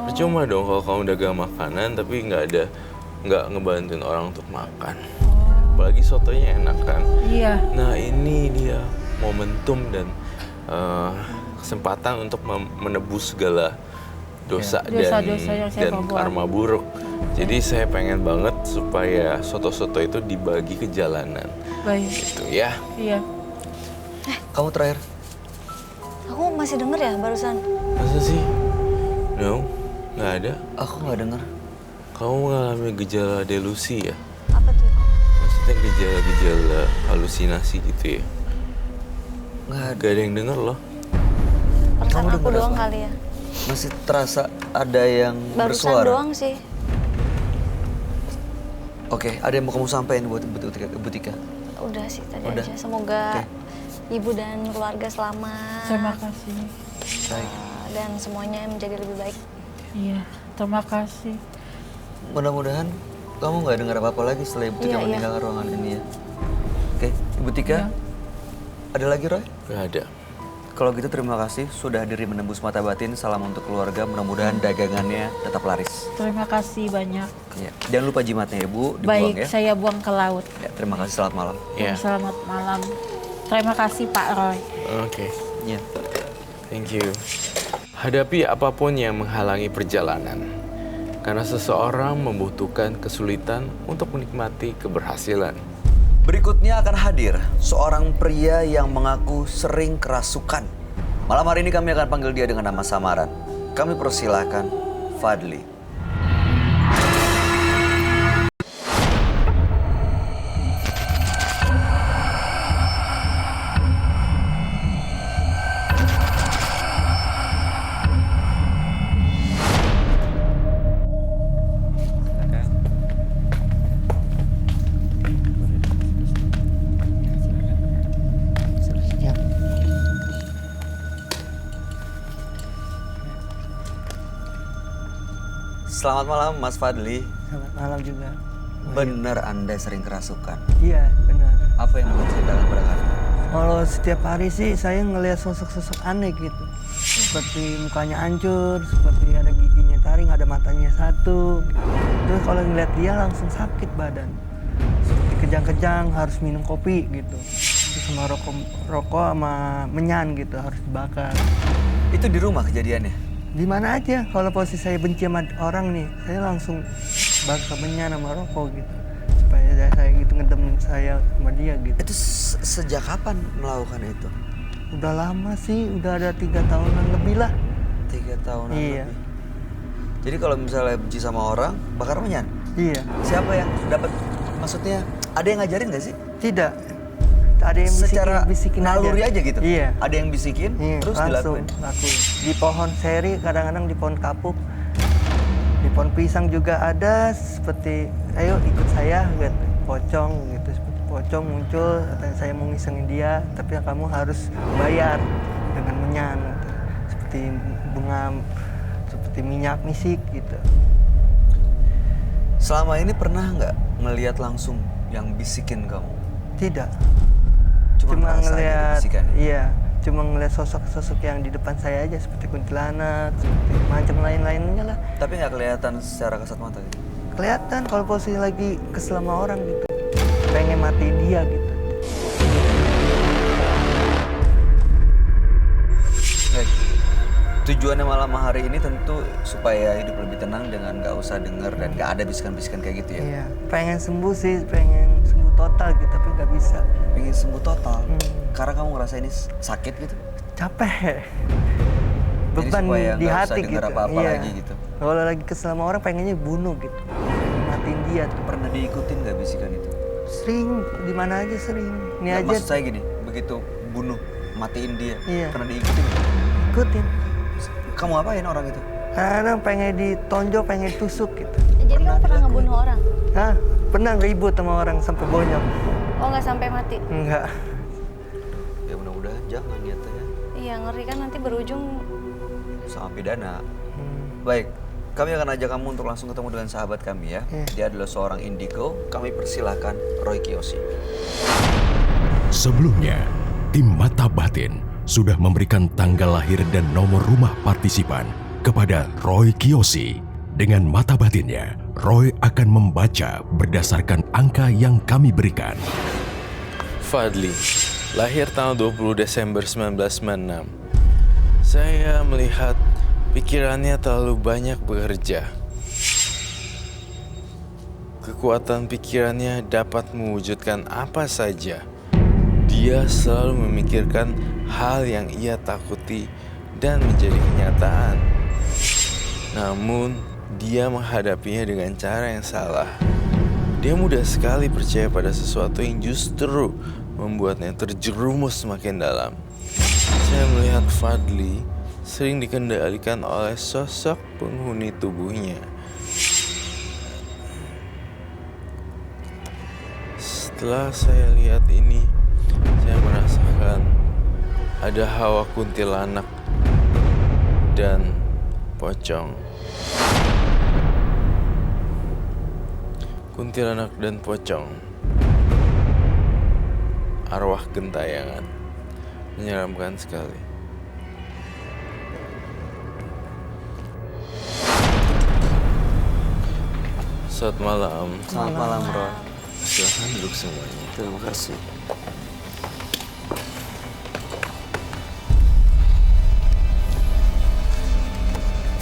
S5: Percuma dong kalau kamu dagang makanan tapi nggak ngebantuin orang untuk makan. Apalagi sotonya enak kan.
S3: Iya.
S5: Nah ini dia momentum dan kesempatan untuk menebus segala dosa
S3: Dosa-dosa yang saya
S5: dan
S3: perbuat.
S5: karma buruk. Jadi saya pengen banget supaya soto-soto itu dibagi ke jalanan.
S3: Baik.
S5: Gitu ya.
S3: Iya.
S1: Kamu terakhir.
S2: Aku masih denger ya barusan.
S5: Masa sih? No, nggak ada.
S1: Aku nggak dengar.
S5: Kamu mengalami gejala delusi ya?
S2: Apa tuh?
S5: Maksudnya gejala-gejala halusinasi gitu ya?
S1: Nggak ada.
S5: Gak ada yang denger loh.
S2: Perasaan
S1: Kamu
S2: aku
S1: denger
S2: doang
S1: apa?
S2: kali ya.
S1: Masih terasa ada yang
S2: Barusan
S1: bersuara.
S2: doang sih.
S1: Oke, ada yang mau kamu sampaikan buat Ibu Tika?
S2: Udah sih tadi
S1: Udah?
S2: aja. Semoga
S1: Oke.
S2: ibu dan keluarga selamat.
S3: Terima kasih.
S1: Baik.
S2: Dan semuanya menjadi lebih baik.
S3: Iya. Terima kasih.
S1: Mudah-mudahan kamu nggak dengar apa-apa lagi setelah Ibu Tika
S2: Iya, iya.
S1: meninggalkan ruangan ini ya. Oke, Ibu Tika,
S3: Iya.
S1: ada lagi Roy?
S5: Gak ada.
S1: Kalau gitu terima kasih sudah hadir menembus mata batin. Salam untuk keluarga, mudah-mudahan dagangannya tetap laris.
S3: Terima kasih banyak.
S1: Ya. Jangan lupa jimatnya ya Bu, dibuang
S3: Baik,
S1: ya.
S3: saya buang ke laut.
S1: Ya, terima kasih, selamat malam.
S5: Ya.
S3: Selamat malam. Terima kasih Pak Roy.
S5: Oke.
S1: Ya.
S5: Thank you. Hadapi apapun yang menghalangi perjalanan. Karena seseorang membutuhkan kesulitan untuk menikmati keberhasilan.
S1: Berikutnya akan hadir seorang pria yang mengaku sering kerasukan. Malam hari ini kami akan panggil dia dengan nama samaran. Kami persilahkan Fadli. Selamat malam Mas Fadli.
S6: Selamat malam juga.
S1: Benar Anda sering kerasukan?
S6: Iya, benar.
S1: Apa yang mau ceritakan pada kami?
S6: Kalau setiap hari sih saya ngelihat sosok-sosok aneh gitu. Seperti mukanya hancur, seperti ada giginya taring, ada matanya satu. Terus kalau ngeliat dia langsung sakit badan. Seperti kejang-kejang, harus minum kopi gitu. Terus sama rokok sama menyan gitu, harus dibakar.
S1: Itu di rumah kejadiannya?
S6: Di mana aja, kalau posisi saya benci sama orang nih, saya langsung bakar menyan sama rokok gitu. Supaya saya gitu ngedem saya sama dia gitu.
S1: Itu sejak kapan melakukan itu?
S6: Udah lama sih, udah ada 3 tahunan lebih lah.
S1: 3 tahunan
S6: Iya.
S1: lebih. Jadi kalau misalnya benci sama orang, bakar menyan?
S6: Iya.
S1: Siapa yang dapat? Maksudnya ada yang ngajarin nggak sih?
S6: Tidak. Ada yang
S1: Secara
S6: bisikin
S1: naluri aja gitu?
S6: Iya.
S1: Ada yang bisikin,
S6: Iya,
S1: terus
S6: langsung
S1: dilakuin?
S6: lakuin. Di pohon seri, kadang-kadang di pohon kapuk. Di pohon pisang juga ada, seperti, ayo ikut saya, gitu. Pocong gitu. Seperti pocong muncul, katanya saya mau ngisengin dia, tapi kamu harus bayar dengan menyan. Gitu. Seperti bunga, seperti minyak misik gitu.
S1: Selama ini pernah nggak ngelihat langsung yang bisikin kamu?
S6: Tidak.
S1: Cuma
S6: Cuma
S1: ngerasa aja
S6: ngelihat,
S1: bisikan?
S6: iya, cuma ngelihat sosok-sosok yang di depan saya aja, seperti kuntilanak, seperti macam lain-lainnya lah.
S1: Tapi nggak kelihatan secara kasat mata gitu?
S6: Kelihatan kalau posisi lagi kesel sama orang gitu, pengen matiin dia gitu.
S1: Baik. Tujuannya malam hari ini tentu supaya hidup lebih tenang dengan nggak usah denger dan nggak ada bisikan-bisikan kayak gitu ya?
S6: Iya, pengen sembuh sih, pengen sembuh total gitu, tapi nggak bisa.
S1: Pengen sembuh total? Karena kamu ngerasa ini sakit gitu?
S6: Capek.
S1: Jadi
S6: Beban
S1: supaya
S6: di
S1: nggak usah
S6: hati
S1: denger
S6: gitu.
S1: apa-apa
S6: Iya.
S1: lagi gitu?
S6: Kalau lagi kesel sama orang pengennya bunuh gitu, pengen matiin dia tuh.
S1: Pernah diikutin nggak bisikan itu?
S6: Sering, di mana aja sering. Ini
S1: Nggak,
S6: aja
S1: maksud saya gini, begitu bunuh, matiin dia,
S6: Iya.
S1: pernah diikutin nggak?
S6: ikutin.
S1: Kamu apain orang itu?
S6: Kadang pengen ditonjok, pengen tusuk gitu.
S2: Jadi kamu pernah ngebunuh orang?
S6: Hah? Pernah ribut sama orang sampai bonyok?
S2: Oh nggak sampai mati?
S6: Enggak.
S1: Ya mudah-mudahan jangan niatnya ya.
S2: Iya ngeri kan nanti berujung.
S1: Sama pidana. Baik, kami akan ajak kamu untuk langsung ketemu dengan sahabat kami ya. Dia adalah seorang indigo. Kami persilahkan Roy Kiyoshi.
S4: Sebelumnya, tim Mata Batin sudah memberikan tanggal lahir dan nomor rumah partisipan kepada Roy Kiyoshi. Dengan mata batinnya, Roy akan membaca berdasarkan angka yang kami berikan.
S5: Fadli, lahir tanggal 20 Desember 1996. Saya melihat pikirannya terlalu banyak bekerja. Kekuatan pikirannya dapat mewujudkan apa saja. Dia selalu memikirkan hal yang ia takuti dan menjadi kenyataan. Namun, dia menghadapinya dengan cara yang salah. Dia mudah sekali percaya pada sesuatu yang justru membuatnya terjerumus semakin dalam. Saya melihat Fadli sering dikendalikan oleh sosok penghuni tubuhnya. Setelah saya lihat ini, saya merasakan ada hawa kuntilanak dan pocong. Kuntilanak dan pocong, arwah gentayangan, menyeramkan sekali. Selamat malam.
S1: Selamat malam, Roy.
S5: Silahkan duduk semuanya.
S1: Terima kasih.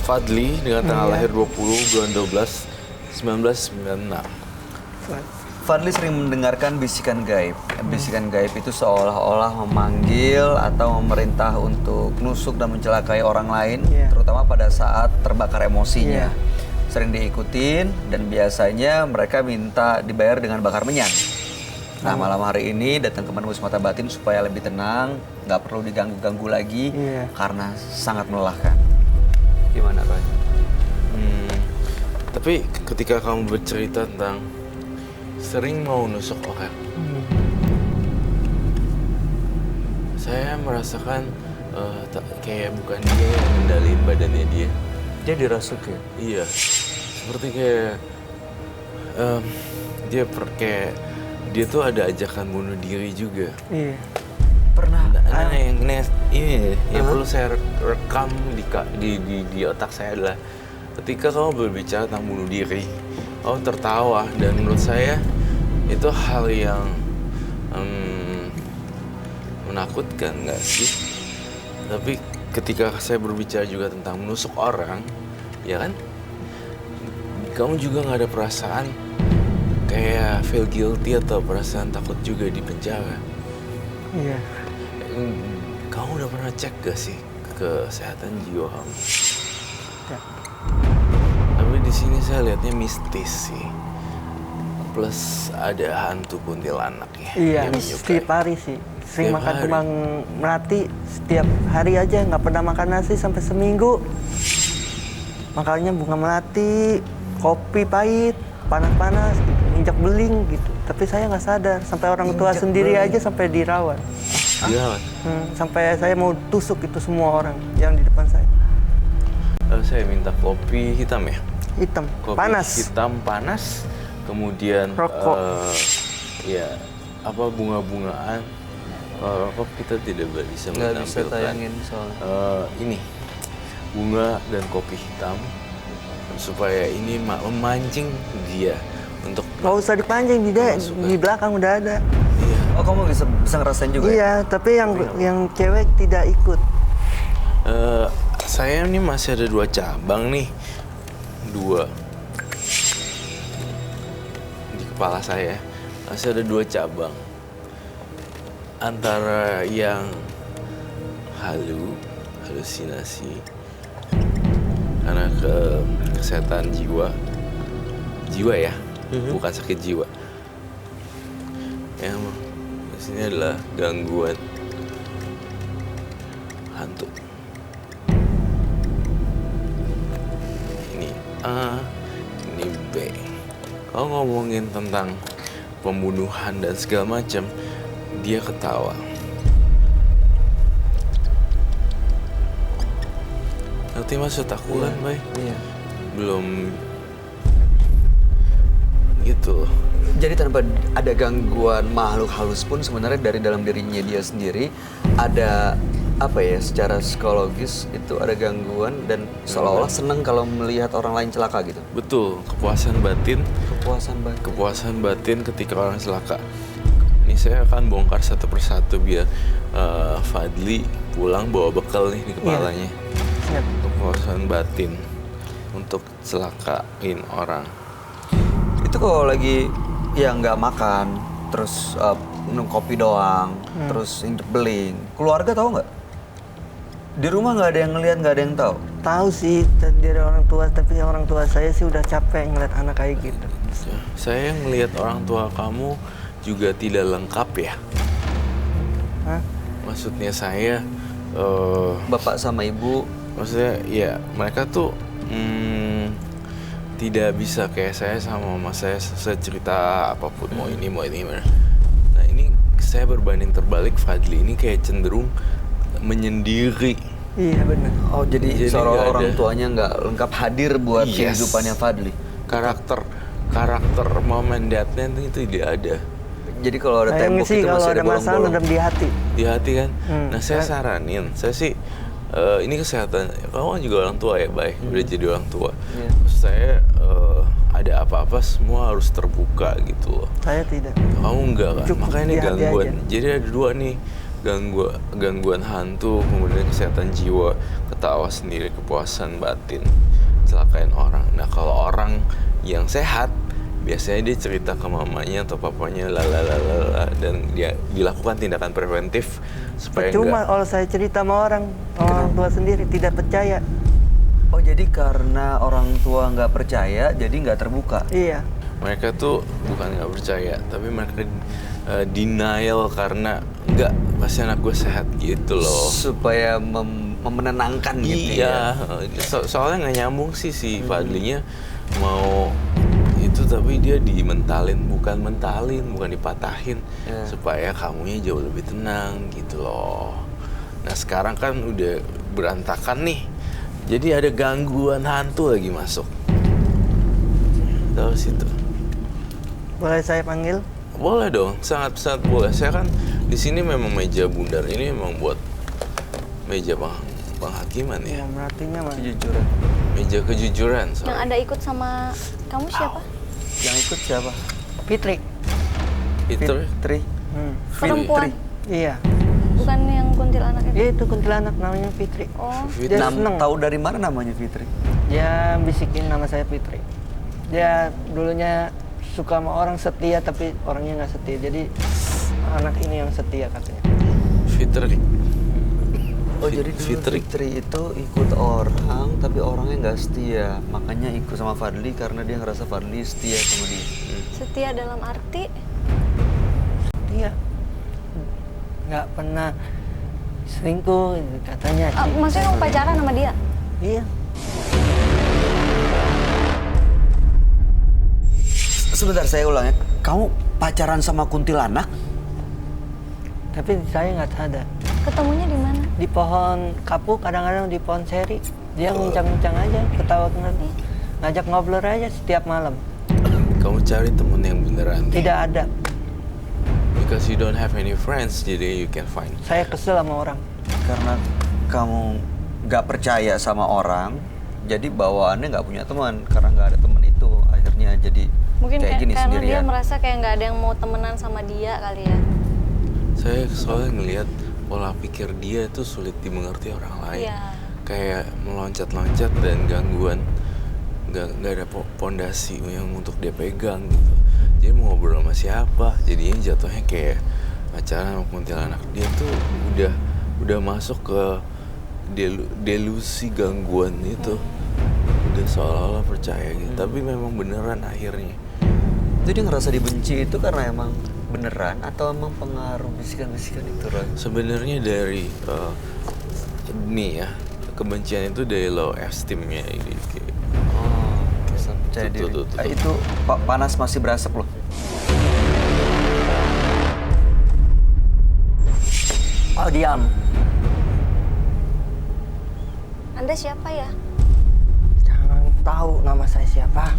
S5: Fadli dengan tanggal lahir 20 bulan 12 1996.
S1: Fadli sering mendengarkan bisikan gaib. Bisikan gaib itu seolah-olah memanggil atau memerintah untuk nusuk dan mencelakai orang lain, terutama pada saat terbakar emosinya. Sering diikutin dan biasanya mereka minta dibayar dengan bakar menyan. Nah, malam hari ini datang ke Manusia Mata Batin supaya lebih tenang, nggak perlu diganggu-ganggu lagi karena sangat melelahkan. Gimana, Roy?
S5: Tapi ketika kamu bercerita tentang sering mau nusuk orang, saya merasakan kayak bukan dia yang mengendalikan badannya dia.
S1: Dia dirasuk ya?
S5: Iya, seperti kayak kayak dia tuh ada ajakan bunuh diri juga.
S6: Iya.
S1: Pernah.
S5: Nah, ini yang perlu saya rekam di otak saya adalah ketika kamu berbicara tentang bunuh diri, kamu tertawa, dan menurut saya itu hal yang menakutkan, nggak sih? Tapi ketika saya berbicara juga tentang menusuk orang, ya kan? Kamu juga nggak ada perasaan kayak feel guilty atau perasaan takut juga di penjara.
S6: Iya.
S5: Kamu udah pernah cek gak sih kesehatan jiwa kamu?
S6: Ya.
S5: Tapi di sini saya lihatnya mistis sih. Plus ada hantu kuntilanak ya.
S6: Iya,
S5: yang menyukai.
S6: setiap hari sih. Sering
S5: Setiap
S6: makan
S5: hari.
S6: kembang melati setiap hari aja, nggak pernah makan nasi sampai seminggu. Makannya bunga melati, kopi pahit, panas-panas, gitu. Injak beling gitu. Tapi saya nggak sadar, sampai orang tua
S1: Injak
S6: sendiri
S1: beling.
S6: aja sampai dirawat.
S5: Iya.
S6: Sampai saya mau tusuk itu semua orang yang di depan saya.
S5: Lalu saya minta kopi hitam ya.
S6: Hitam,
S5: Kopi
S6: panas.
S5: hitam panas. Kemudian
S6: Rokok.
S5: ya apa bunga-bungaan. Kalau rokok kita tidak bisa
S1: Nggak bisa
S5: menampilkan.
S1: tayangin soalnya.
S5: Ini bunga dan kopi hitam supaya ini memancing dia untuk
S6: Nggak usah dipancing, di belakang udah ada.
S5: iya.
S1: Oh, kamu bisa ngerasain juga ya?
S6: Iya, tapi yang cewek tidak ikut.
S5: Saya ini masih ada 2 cabang nih, 2 di kepala saya masih ada 2 cabang antara yang halusinasi karena kesehatan jiwa ya, bukan sakit jiwa. Yang di sini adalah gangguan hantu. Ini A, ini B. Kalau ngomongin tentang pembunuhan dan segala macam, dia ketawa. Ngerti maksud aku kan, Bay?
S1: Iya.
S5: Belum gitu.
S1: Jadi tanpa ada gangguan makhluk halus pun sebenarnya dari dalam dirinya dia sendiri ada apa ya, secara psikologis itu ada gangguan dan seolah-olah seneng kalau melihat orang lain celaka gitu.
S5: Betul, kepuasan batin.
S1: Kepuasan batin.
S5: Ketika orang celaka. Ini saya akan bongkar satu persatu biar Fadli pulang bawa bekal nih di kepalanya.
S6: Siap.
S5: Kepuasan batin untuk celakain orang.
S1: Itu kalau lagi ya nggak makan, terus minum kopi doang, terus injek beling. Keluarga tahu nggak? Di rumah nggak ada yang ngelihat, nggak ada yang tahu.
S6: Tahu sih dari orang tua, tapi orang tua saya sih udah capek ngeliat anak kayak gitu.
S5: Saya ngelihat orang tua kamu juga tidak lengkap ya.
S6: Hah?
S5: Maksudnya saya,
S1: Bapak sama ibu
S5: maksudnya ya mereka tuh tidak bisa kayak saya sama mama saya cerita apapun, mau ini. Nah ini saya berbanding terbalik, Fadli ini kayak cenderung menyendiri.
S6: Iya benar.
S1: Oh, jadi
S5: Jadi
S1: seolah
S5: nggak
S1: orang
S5: ada.
S1: tuanya nggak lengkap hadir buat
S5: Yes.
S1: kehidupannya Fadli.
S5: Karakter mom and dad-nya itu tidak ada
S1: Jadi kalau ada
S6: Sayangnya
S1: tembok
S6: sih
S1: itu
S6: kalau
S1: masih ada
S6: ada masalah
S1: bolong-bolong.
S6: dendam di hati.
S5: di hati kan. Nah saya
S6: kan.
S5: saranin, saya sih ini kesehatan, kamu kan juga orang tua ya, baik udah jadi orang tua.
S1: Iya.
S5: Terus saya ada apa-apa semua harus terbuka gitu loh.
S6: Saya tidak.
S5: Kamu enggak kan?
S6: Cukup
S5: Makanya ini
S6: di hati
S5: gangguan.
S6: aja.
S5: Jadi ada 2 nih, gangguan hantu, kemudian kesehatan jiwa, ketawa sendiri, kepuasan batin, celakain orang. Nah kalau orang yang sehat, biasanya dia cerita ke mamanya atau papanya lalalala, dan dia dilakukan tindakan preventif supaya
S6: Cuma
S5: enggak.
S6: kalau saya cerita sama orang tua sendiri tidak percaya.
S1: Oh, jadi karena orang tua nggak percaya, jadi nggak terbuka.
S6: Iya.
S5: Mereka tuh bukan nggak percaya, tapi mereka denial karena enggak, pasti anak gue sehat gitu loh.
S1: Supaya menenangkan gitu ya.
S5: Iya, soalnya nggak nyambung sih si Fadlinya mau itu, tapi dia bukan dipatahin
S1: Ya.
S5: supaya kamunya jauh lebih tenang gitu loh. Nah sekarang kan udah berantakan nih, jadi ada gangguan hantu lagi masuk. sebelah situ.
S6: Boleh saya panggil?
S5: Boleh dong, sangat boleh. Saya kan di sini memang meja bundar ini memang buat meja penghakiman ya.
S6: Artinya mah.
S1: Kejujuran.
S5: Meja kejujuran.
S2: Yang
S5: sorry.
S2: Anda ikut sama kamu siapa?
S1: Yang ikut siapa?
S6: Fitri.
S5: Itu
S1: Tri.
S2: Perempuan.
S6: Iya.
S2: Bukan yang kuntilanak itu.
S6: Itu kuntilanak namanya Fitri.
S2: Oh,
S5: Fitri.
S6: Dia seneng.
S1: Tahu dari mana namanya Fitri?
S6: Dia bisikin nama saya Fitri. Dia dulunya suka sama orang setia tapi orangnya nggak setia. Jadi anak ini yang setia katanya.
S5: Fitri.
S1: Oh jadi dulu
S5: Fitri.
S1: Fitri itu ikut orang tapi orangnya nggak setia. Makanya ikut sama Fadli karena dia ngerasa Fadli setia sama dia.
S2: setia dalam arti
S6: Setia. Nggak pernah selingkuh gitu katanya.
S2: maksudnya kamu pacaran sama dia?
S6: Iya.
S1: Sebentar saya ulang ya. Kamu pacaran sama kuntilanak?
S6: Tapi saya nggak sadar.
S2: Ketemunya di mana?
S6: Di pohon kapuk, kadang-kadang di pohon seri. Dia nguncang-nguncang aja, ketawa ngerti. Ngajak ngobrol aja setiap malam.
S5: Kamu cari temen yang beneran.
S6: Tidak ada.
S5: Because you don't have any friends, jadi you can find.
S6: Saya kesel sama orang.
S1: Karena kamu nggak percaya sama orang, jadi bawaannya nggak punya teman. Karena nggak ada teman itu, akhirnya jadi
S2: Mungkin
S1: kayak gini
S2: karena dia
S1: sendirian.
S2: merasa kayak nggak ada yang mau temenan sama dia kali ya.
S5: Saya soalnya ngelihat pola pikir dia itu sulit dimengerti orang lain.
S2: Iya.
S5: Kayak meloncat-loncat dan gangguan. Nggak ada pondasi yang untuk dia pegang gitu. Jadi mau ngobrol sama siapa, jadinya jatuhnya kayak pacaran sama kuntilanak. Dia tuh udah masuk ke delusi gangguan itu. Udah seolah-olah percaya gitu. Tapi memang beneran akhirnya.
S1: Jadi ngerasa dibenci itu karena emang beneran atau emang pengaruh bisikan-bisikan itu, Roy?
S5: Sebenarnya dari nih ya, kebencian itu dari low esteem-nya ini.
S1: Oh, bisa percaya diri.
S5: Tuh.
S1: Itu panas masih berasap loh.
S6: Oh, diam.
S2: Anda siapa ya?
S6: Jangan tahu nama saya siapa.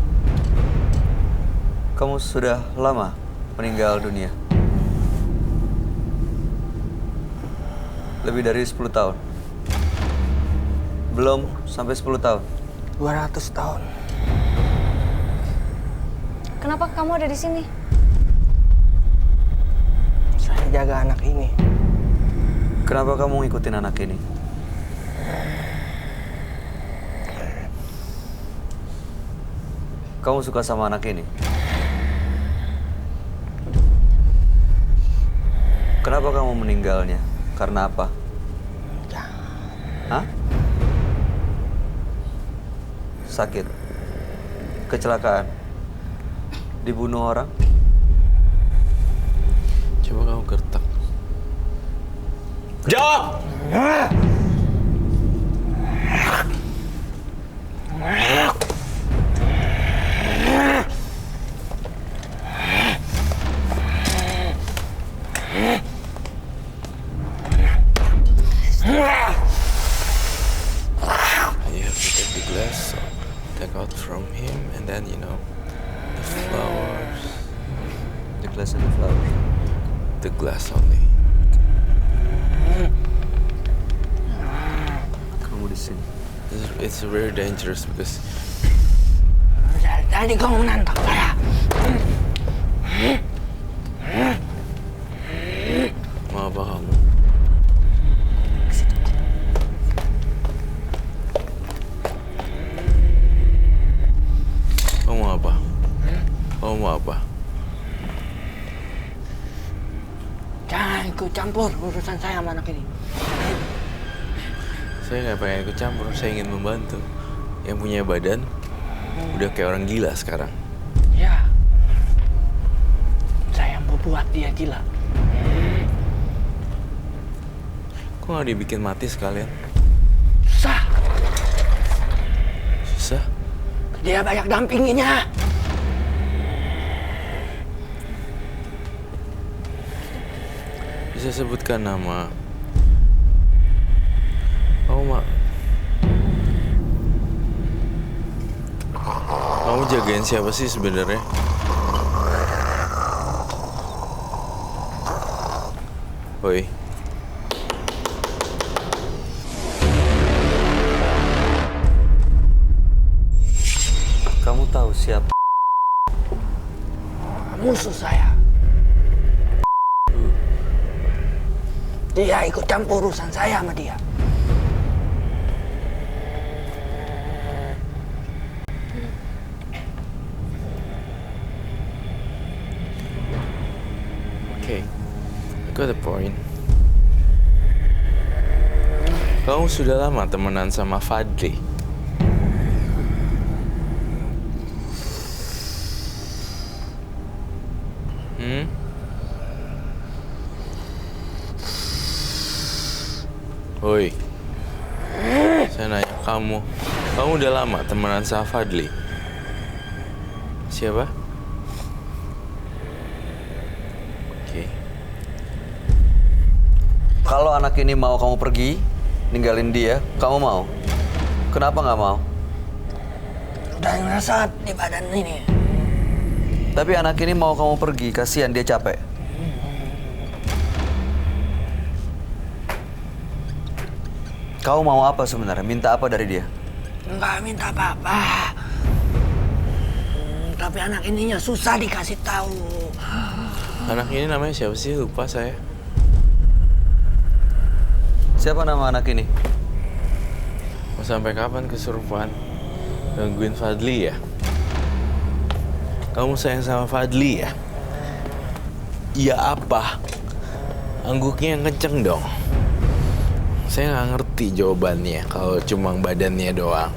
S1: Kamu sudah lama meninggal dunia? Lebih dari 10 tahun? Belum sampai 10 tahun?
S6: 200 tahun.
S2: Kenapa kamu ada di sini?
S6: Saya jaga anak ini.
S1: Kenapa kamu ngikutin anak ini? Kamu suka sama anak ini? Kenapa kamu meninggalnya? Karena apa? Hah? Sakit? Kecelakaan? Dibunuh orang?
S5: Coba kamu gertak. Jawab! You have to take the glass, take out from him, and then the flowers,
S1: The glass and the flower.
S5: the glass only.
S1: Kamu di sini.
S5: It's very dangerous because
S6: Jadi kamu menantang saya.
S5: mau apa kamu? Kamu mau apa? Kamu mau apa?
S6: Jangan ikut campur urusan saya sama anak ini.
S5: Saya nggak pengen ikut campur, saya ingin membantu. Yang punya badan udah kayak orang gila sekarang.
S6: Ya. Saya mau buat dia gila.
S5: Kok nggak dibikin mati sekalian?
S6: Susah.
S5: Susah?
S6: Dia banyak dampinginya.
S5: Bisa sebutkan nama. Kamu jagain siapa sih sebenarnya? Woi.
S1: Kamu tahu siapa?
S6: Musuh saya. Dia ikut campur urusan saya sama dia.
S5: Oke, I got the point. Kamu sudah lama temenan sama Fadli. Woi, saya nanya kamu udah lama temenan sama Fadli? Siapa? Oke.
S1: Kalau anak ini mau kamu pergi, ninggalin dia, kamu mau? Kenapa nggak mau?
S6: Udah ngerasa di badan ini.
S1: Tapi anak ini mau kamu pergi, kasihan dia capek. Kau mau apa sebenarnya? Minta apa dari dia?
S6: Enggak minta apa-apa. Tapi anak ininya susah dikasih tahu.
S5: Anak ini namanya siapa sih? Lupa saya.
S1: Siapa nama anak ini?
S5: Mau sampai kapan kesurupan? Gangguin Fadli ya? Kamu sayang sama Fadli ya? Iya apa? Angguknya yang kenceng dong. Saya nggak ngerti jawabannya kalau cuma badannya doang.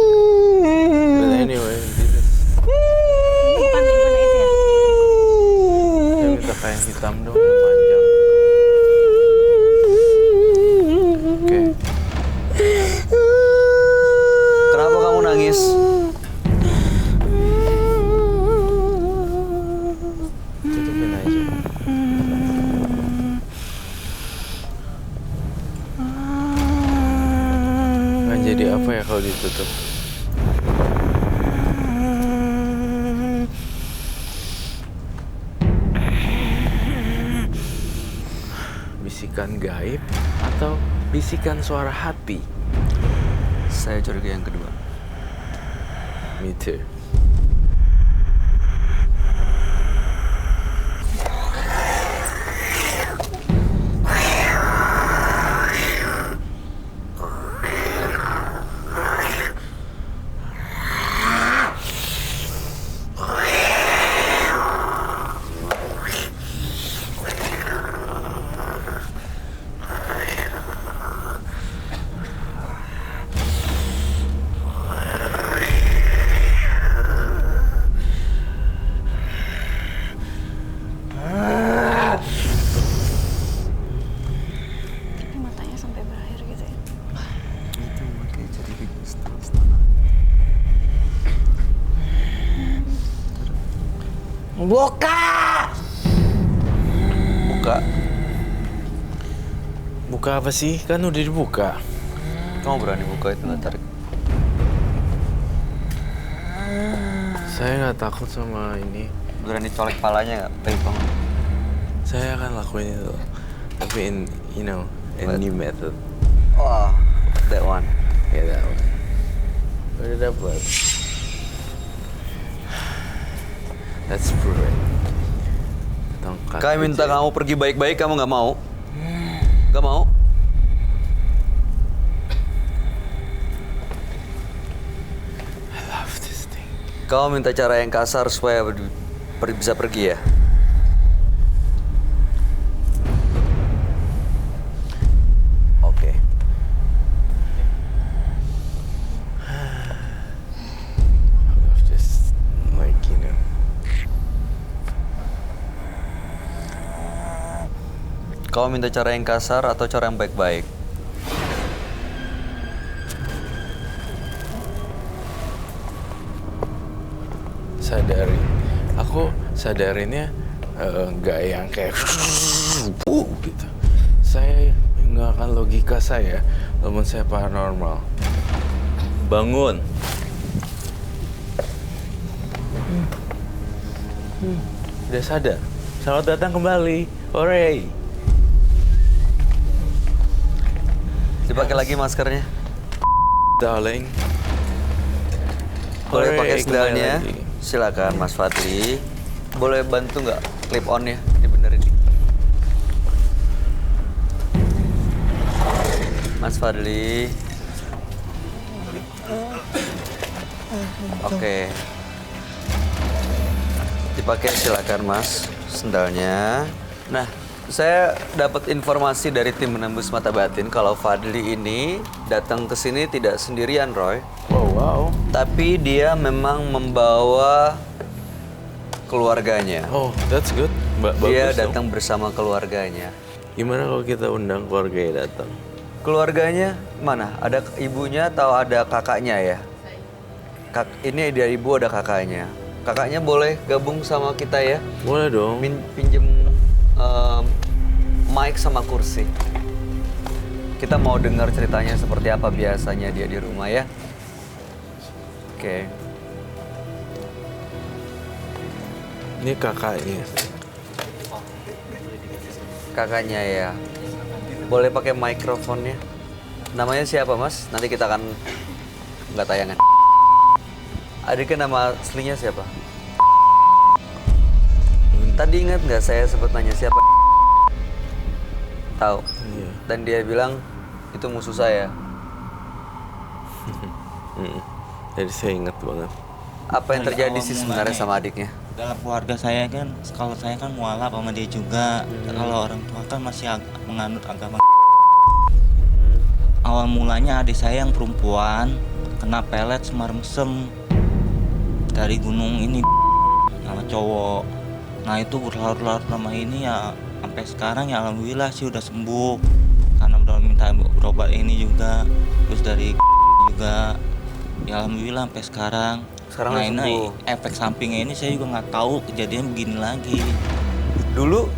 S5: But anyway,
S3: Bukan itu ya?
S5: saya minta kain hitam dong yang panjang. Oke.
S1: Kenapa kamu nangis?
S5: Tutupin aja. Nggak jadi apa ya kalau ditutup? Bisikan gaib atau bisikan suara hati?
S1: Saya curiga yang kedua.
S5: Me too.
S2: Tapi matanya sampai berair gitu ya.
S1: Itu makanya jadi
S6: Buka!
S1: buka.
S5: Buka apa sih? Kan udah dibuka.
S1: Kamu berani buka itu nggak tarik?
S5: Saya nggak takut sama ini.
S1: Berani colek palanya nggak? Baik banget.
S5: Saya akan lakuin itu. Tapi in
S1: What?
S5: new method.
S1: Wah, that one.
S5: Ya that one. Udah dapet. Let's prove it. Tongkat
S1: Kami minta
S5: kecil.
S1: kamu pergi baik-baik, kamu nggak mau? Nggak mau?
S5: I love this thing.
S1: Kau minta cara yang kasar supaya bisa pergi ya? Oke.
S5: I love this, like,
S1: Kau minta cara yang kasar atau cara yang baik-baik?
S5: sadarin. Aku sadarinnya nggak yang kayak gitu. Saya menggunakan logika saya, namun saya paranormal. Bangun. Udah sadar. Selamat datang kembali. Hooray.
S1: Dipakai lagi maskernya.
S5: Darling.
S1: Boleh
S5: Hooray,
S1: pakai
S5: kembali
S1: sendalnya.
S5: lagi.
S1: Silakan Mas Fadli. Boleh bantu nggak clip on-nya dibenerin? Mas Fadli. Oke. Dipakai silakan Mas sendalnya. Nah, saya dapat informasi dari tim menembus mata batin kalau Fadli ini datang ke sini tidak sendirian, Roy.
S5: Wow.
S1: Tapi dia memang membawa keluarganya.
S5: Oh, that's good.
S1: Dia
S5: Bagus dong.
S1: datang bersama keluarganya.
S5: Gimana kalau kita undang keluarganya datang?
S1: Keluarganya mana? Ada ibunya atau ada kakaknya ya? Ini dia ibu, ada kakaknya. Kakaknya boleh gabung sama kita ya?
S5: Boleh dong.
S1: Pinjem mic sama kursi. Kita mau dengar ceritanya seperti apa biasanya dia di rumah ya. Oke.
S5: Ini kakaknya.
S1: Kakaknya ya. Boleh pakai mikrofonnya. Namanya siapa Mas? Nanti kita akan nggak tayangan. Adiknya nama aslinya siapa? Tadi ingat nggak saya sempat nanya siapa? Tahu.
S5: Iya.
S1: Dan dia bilang itu musuh saya.
S5: Jadi saya ingat banget.
S1: Apa yang
S7: Dari
S1: terjadi
S7: awal
S1: sih sebenarnya
S7: mulanya.
S1: sama adiknya?
S7: Dalam keluarga saya kan, kalau saya kan mualaf sama dia juga. Kalau orang tua kan masih menganut agama. Awal mulanya adik saya yang perempuan kena pelet semar mesem dari gunung ini sama cowok. Nah itu berlarut-larut lama ini ya sampai sekarang ya alhamdulillah sih udah sembuh. Karena udah minta berobat ini juga, terus dari juga ya alhamdulillah sampai sekarang.
S1: Sekarang
S7: Nah
S1: udah
S7: ini
S1: sembuh.
S7: efek sampingnya ini saya juga nggak tahu kejadian begini lagi.
S1: Dulu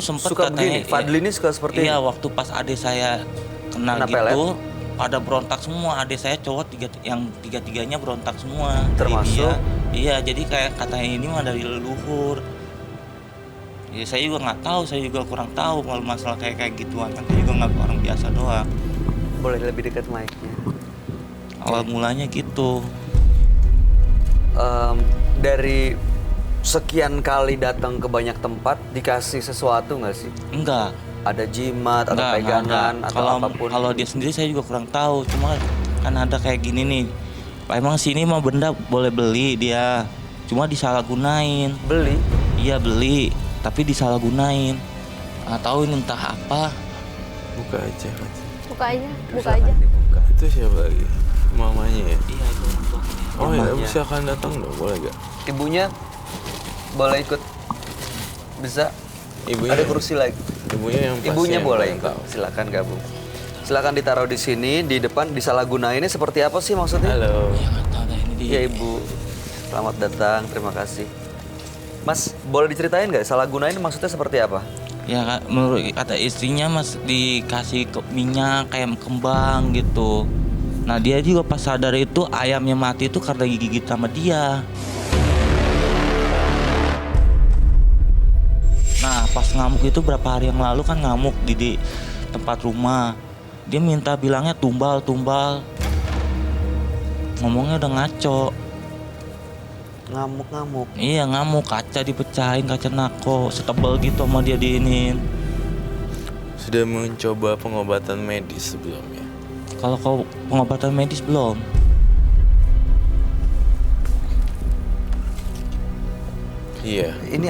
S7: Sempet
S1: suka
S7: katanya,
S1: begini. Fadli ini suka seperti
S7: iya
S1: ini.
S7: waktu pas adik saya kena
S1: Kena
S7: gitu pada berontak semua. Adik saya cowok yang tiga-tiganya berontak semua. Dari
S1: Termasuk?
S7: dia. Iya jadi kayak katanya ini mah dari leluhur. Ya saya juga nggak tahu, saya juga kurang tahu kalau masalah kayak gituan kan saya juga nggak orang biasa doang.
S1: Boleh lebih dekat mic-nya.
S7: Awal mulanya gitu.
S1: Dari sekian kali datang ke banyak tempat dikasih sesuatu nggak sih?
S7: Enggak.
S1: Ada jimat atau
S7: Enggak,
S1: pegangan
S7: enggak.
S1: atau apapun?
S7: Kalau dia sendiri saya juga kurang tahu. Cuma kan ada kayak gini nih. Emang sini mah benda boleh beli dia. Cuma disalahgunain.
S1: Beli?
S7: Iya beli, tapi disalahgunain. Nggak tahu ini entah apa.
S5: Buka aja.
S2: Buka aja, buka
S1: Silakan
S2: aja.
S1: dibuka.
S5: Itu siapa lagi? Mamanya ya?
S7: Iya itu orang tua.
S5: Oh ya,
S1: Mamanya.
S5: silakan datang dong, boleh gak?
S1: Ibunya boleh ikut? Bisa?
S5: Ibunya
S1: Ada kursi lagi.
S5: Ibunya yang pasti
S1: Ibunya
S5: yang
S1: boleh
S5: paling
S1: ikut.
S5: tahu.
S1: Silakan gabung. Silakan ditaruh di sini, di depan, disalahgunainnya seperti apa sih maksudnya?
S5: Halo.
S7: Iya nggak tahu dah ini dia.
S1: Iya Ibu, selamat datang, terima kasih. Mas, boleh diceritain nggak salah gunain maksudnya seperti apa?
S7: Ya menurut kata istrinya mas dikasih minyak kayak kembang gitu. Nah dia juga pas sadar itu ayamnya mati itu karena digigit sama dia. Nah pas ngamuk itu berapa hari yang lalu kan ngamuk di tempat rumah. Dia minta bilangnya tumbal. Ngomongnya udah ngaco.
S1: Ngamuk-ngamuk.
S7: Iya ngamuk, kaca dipecahin, kaca nako setebal gitu sama dia diinin.
S5: Sudah mencoba pengobatan medis sebelumnya?
S7: Kalau kau pengobatan medis belum?
S5: Iya.
S1: Ini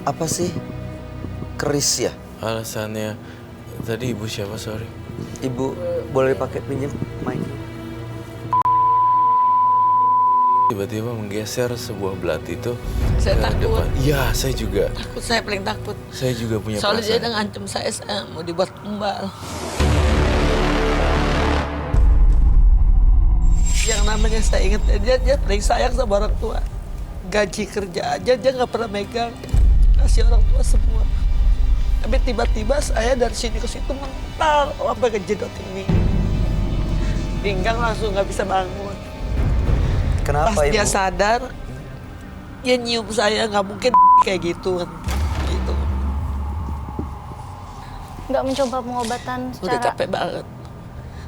S1: apa sih? Keris ya?
S5: Alasannya tadi ibu siapa, sorry?
S1: Ibu boleh pakai pinjam mic?
S5: Tiba-tiba menggeser sebuah belati itu
S8: Saya
S5: ke
S8: takut.
S5: depan. Iya, saya juga.
S8: Takut, saya paling takut.
S5: Saya juga punya
S8: Soalnya dia
S5: perasaan.
S8: udah ngancem saya mau dibuat tumbal. Yang namanya saya ingat dia paling sayang sama orang tua. gaji kerja aja dia nggak pernah megang, kasih orang tua semua. Tapi tiba-tiba saya dari sini ke situ mental sampai kejedot ini, pinggang langsung nggak bisa bangun.
S1: Kenapa
S8: Pas
S1: Ibu?
S8: dia sadar, dia nyium saya, nggak mungkin kayak gitu kan. Gitu.
S2: Nggak mencoba pengobatan
S8: Udah
S2: secara...
S8: capek banget.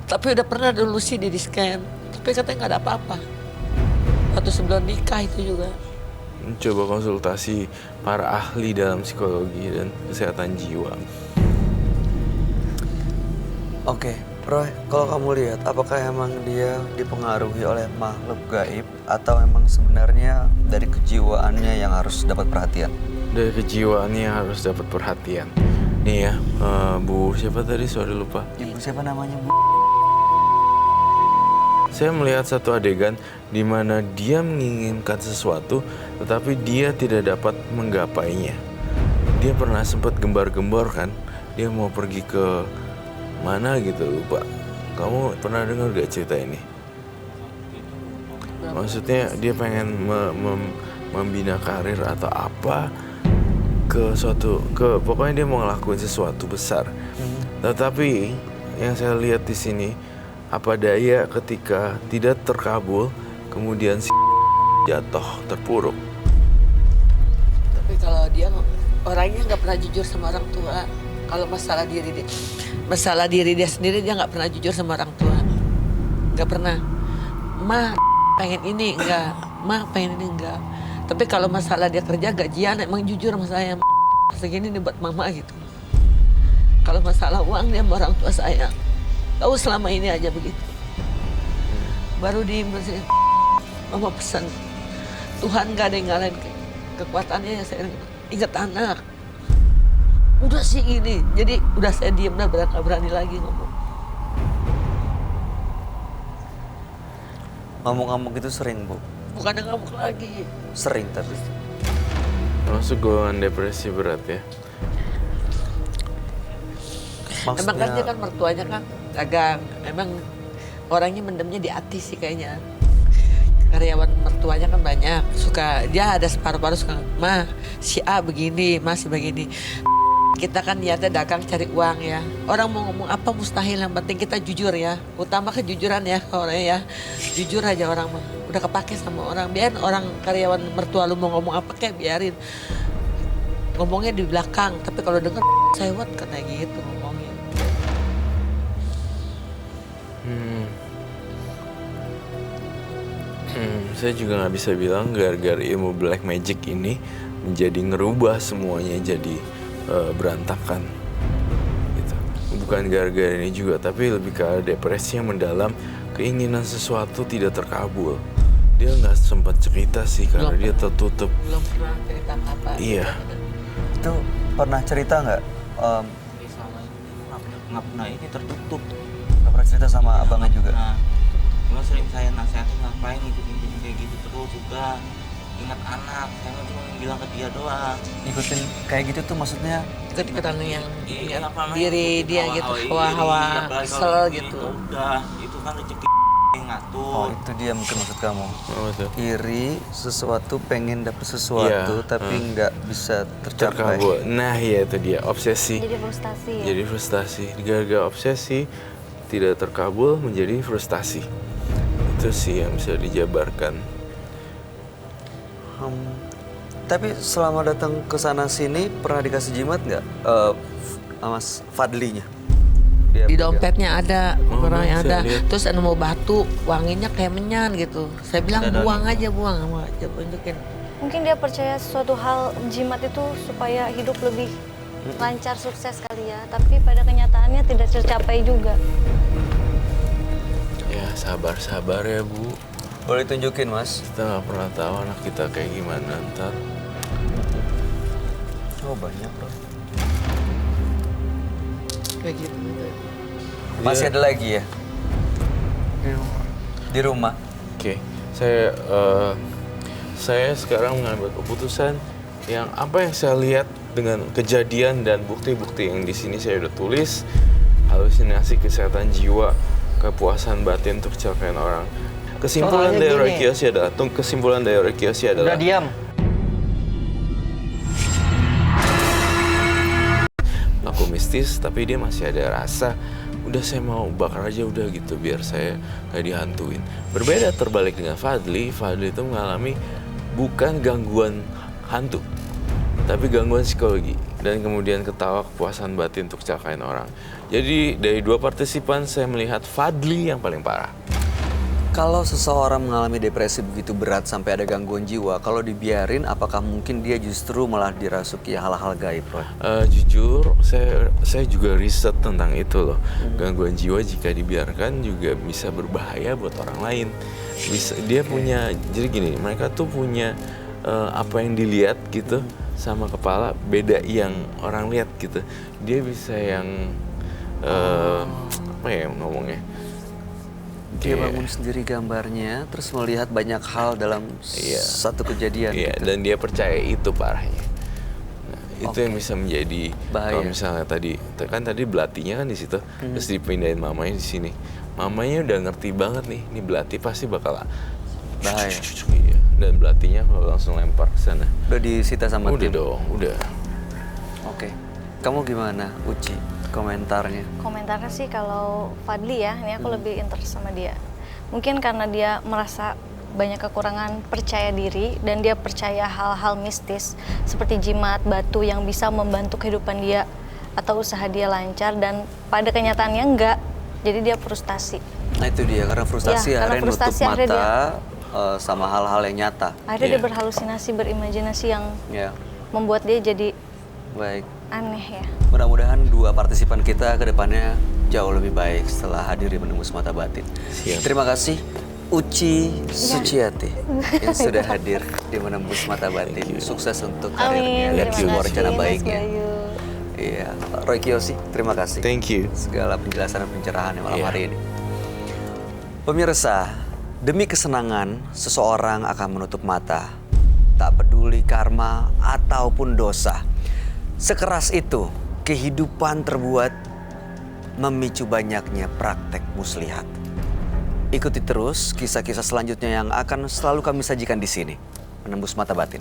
S8: Tapi udah pernah dulu sih di scan, tapi katanya nggak ada apa-apa. Waktu sebelum nikah itu juga.
S5: Coba konsultasi para ahli dalam psikologi dan kesehatan jiwa.
S1: Oke, Roy, kalau kamu lihat, apakah emang dia dipengaruhi oleh makhluk gaib atau emang sebenarnya dari kejiwaannya yang harus dapat perhatian?
S5: Dari kejiwaannya harus dapat perhatian. Nih ya, Bu, siapa tadi? Sorry lupa.
S1: Ibu siapa namanya, Bu?
S5: Saya melihat satu adegan di mana dia menginginkan sesuatu, tetapi dia tidak dapat menggapainya. Dia pernah sempat gembar-gembor kan, dia mau pergi ke mana gitu, lupa. Kamu pernah dengar gak cerita ini? Maksudnya dia pengen membina karir atau apa pokoknya dia mau ngelakuin sesuatu besar. Tetapi yang saya lihat di sini, apa daya ketika tidak terkabul, kemudian si jatuh terpuruk.
S8: Tapi kalau dia orangnya nggak pernah jujur sama orang tua. Kalau masalah diri dia sendiri dia nggak pernah jujur sama orang tua. Nggak pernah. Ma pengen ini enggak, ma pengen ini enggak. Tapi kalau masalah dia kerja gajian emang jujur sama saya. Segini nih buat mama gitu. Kalau masalah uang dia sama orang tua saya. Tahu selama ini aja begitu. Baru di masjid mama pesan, Tuhan gak ada yang ngalahin kekuatannya ya, saya ingat anak. Udah sih ini, jadi udah saya diem dah, gak berani lagi ngomong.
S1: Ngamuk-ngamuk itu sering, Bu?
S8: Bukan ngamuk lagi.
S1: Sering tapi.
S5: Masuk golongan depresi berat ya.
S8: Emang kan dia kan mertuanya kan dagang. Emang orangnya mendemnya di hati sih kayaknya. Karyawan mertuanya kan banyak. Suka dia ada separuh-paruh suka, "Ma, si A begini, Ma si begini." Kita kan niatnya dagang cari uang ya. Orang mau ngomong apa mustahil, yang penting kita jujur ya. Utama kejujuran ya orangnya ya. Jujur aja orang mah. Udah kepake sama orang. Biarin orang karyawan mertua lu mau ngomong apa kayak biarin. Ngomongnya di belakang, tapi kalau denger sewot kena gitu ngomongnya.
S5: Saya juga nggak bisa bilang gara-gara ilmu black magic ini menjadi ngerubah semuanya jadi berantakan gitu. Bukan gara-gara ini juga, tapi lebih ke depresi yang mendalam, keinginan sesuatu tidak terkabul. Dia nggak sempat cerita sih karena dia tertutup.
S8: Belum pernah cerita apa.
S5: Iya.
S1: Itu pernah cerita nggak?
S7: Nggak pernah ini tertutup.
S1: Nggak pernah cerita sama abangnya juga?
S7: Nah, cuma sering saya nasihatin ngapain ikutin kayak gitu terus juga. Ingat anak, saya cuma bilang ke dia doang.
S1: Ikutin kayak gitu tuh maksudnya?
S8: Ikut-ikutan yang
S7: Iya, apa namanya,
S8: diri
S7: ikutin
S8: dia gitu, hawa-hawa
S7: apalagi
S8: kesel
S7: kalau
S8: gitu.
S7: ya udah, itu kan rezeki yang ngatur.
S1: Oh, itu dia mungkin maksud kamu.
S5: Apa tuh?
S1: Iri sesuatu, pengen dapet sesuatu
S5: Iya,
S1: tapi nggak bisa tercapai.
S5: Terkabul. Nah, ya itu dia obsesi.
S2: Jadi frustasi ya?
S5: Jadi frustasi. Gara-gara obsesi tidak terkabul menjadi frustasi. Itu sih yang bisa dijabarkan.
S1: Tapi selama datang ke sana sini pernah dikasih jimat nggak, Mas Fadlinya? Dia
S8: Di
S1: pegang.
S8: dompetnya ada,
S5: Oh,
S8: orangnya
S5: saya
S8: ada.
S5: lihat.
S8: Terus ada mau batu, wanginya kayak menyan gitu. Saya bilang
S7: Ada
S8: buang aja, unjukin.
S2: Mungkin dia percaya suatu hal jimat itu supaya hidup lebih lancar, sukses kali ya. Tapi pada kenyataannya tidak tercapai juga.
S5: Ya sabar-sabar ya Bu.
S1: Boleh tunjukin, Mas?
S5: Kita nggak pernah tahu anak kita kayak gimana ntar.
S1: Oh, banyak loh.
S8: Kayak gitu.
S1: Masih ada lagi ya? Di rumah?
S5: Oke, saya sekarang mengambil keputusan yang apa yang saya lihat dengan kejadian dan bukti-bukti yang di sini saya udah tulis, halusinasi kesehatan jiwa, kepuasan batin untuk kecelakaan orang. Kesimpulan
S6: Soalnya
S5: dari Roy
S6: gini.
S5: Kiyoshi adalah, kesimpulan dari Roy Kiyoshi adalah
S6: Udah diam.
S5: aku mistis tapi dia masih ada rasa. Udah saya mau bakar aja udah gitu biar saya gak dihantuin. Berbeda terbalik dengan Fadli. Fadli itu mengalami bukan gangguan hantu, tapi gangguan psikologi. Dan kemudian ketawa kepuasan batin untuk celakain orang. Jadi dari dua partisipan saya melihat Fadli yang paling parah.
S1: Kalau seseorang mengalami depresi begitu berat sampai ada gangguan jiwa, kalau dibiarin apakah mungkin dia justru malah dirasuki hal-hal gaib, Roy?
S5: Jujur, saya juga riset tentang itu loh. Gangguan jiwa jika dibiarkan juga bisa berbahaya buat orang lain. Dia punya, jadi gini, mereka tuh punya apa yang dilihat gitu sama kepala beda yang orang lihat gitu. Dia bisa yang apa ya ngomongnya?
S1: Dia bangun sendiri gambarnya, terus melihat banyak hal dalam satu kejadian.
S5: Iya,
S1: gitu.
S5: dan dia percaya itu parahnya. Nah, itu yang bisa menjadi
S1: bahaya.
S5: kalau misalnya tadi belatinya kan di situ, terus dipindahin mamanya di sini. Mamanya udah ngerti banget nih belati pasti bakal
S1: Bahaya.
S5: Iya, dan belatinya kalau langsung lempar ke sana.
S1: Udah disita sama
S5: Udah
S1: tim?
S5: dong, udah.
S1: Oke. Kamu gimana, Uci? Komentarnya?
S2: Komentarnya sih kalau Fadli ya, ini aku lebih interest sama dia. Mungkin karena dia merasa banyak kekurangan percaya diri dan dia percaya hal-hal mistis seperti jimat, batu yang bisa membantu kehidupan dia atau usaha dia lancar, dan pada kenyataannya enggak. Jadi dia frustasi.
S1: Nah itu dia, karena frustasi
S2: Ya, karena
S1: akhirnya
S2: frustasi
S1: nutup
S2: akhirnya
S1: mata sama hal-hal yang nyata.
S2: Akhirnya dia
S5: Iya.
S2: berhalusinasi, berimajinasi yang
S1: Ya,
S2: membuat dia jadi
S1: baik.
S2: aneh ya.
S1: Mudah-mudahan dua partisipan kita ke depannya jauh lebih baik setelah hadir di Menembus Mata Batin.
S5: Siap.
S1: Terima kasih Uci Suciati yang sudah hadir di Menembus Mata Batin. Sukses untuk karirnya dan
S2: terima
S1: semua
S2: kasih,
S1: rencana
S2: Mas
S1: baiknya.
S2: Bayu.
S1: Iya, Roy Kiyoshi, terima kasih.
S5: Thank you.
S1: Segala penjelasan dan pencerahan malam
S5: Iya.
S1: hari ini. Pemirsa, demi kesenangan seseorang akan menutup mata, tak peduli karma ataupun dosa. Sekeras itu, kehidupan terbuat memicu banyaknya praktek muslihat. Ikuti terus kisah-kisah selanjutnya yang akan selalu kami sajikan di sini. Menembus Mata Batin.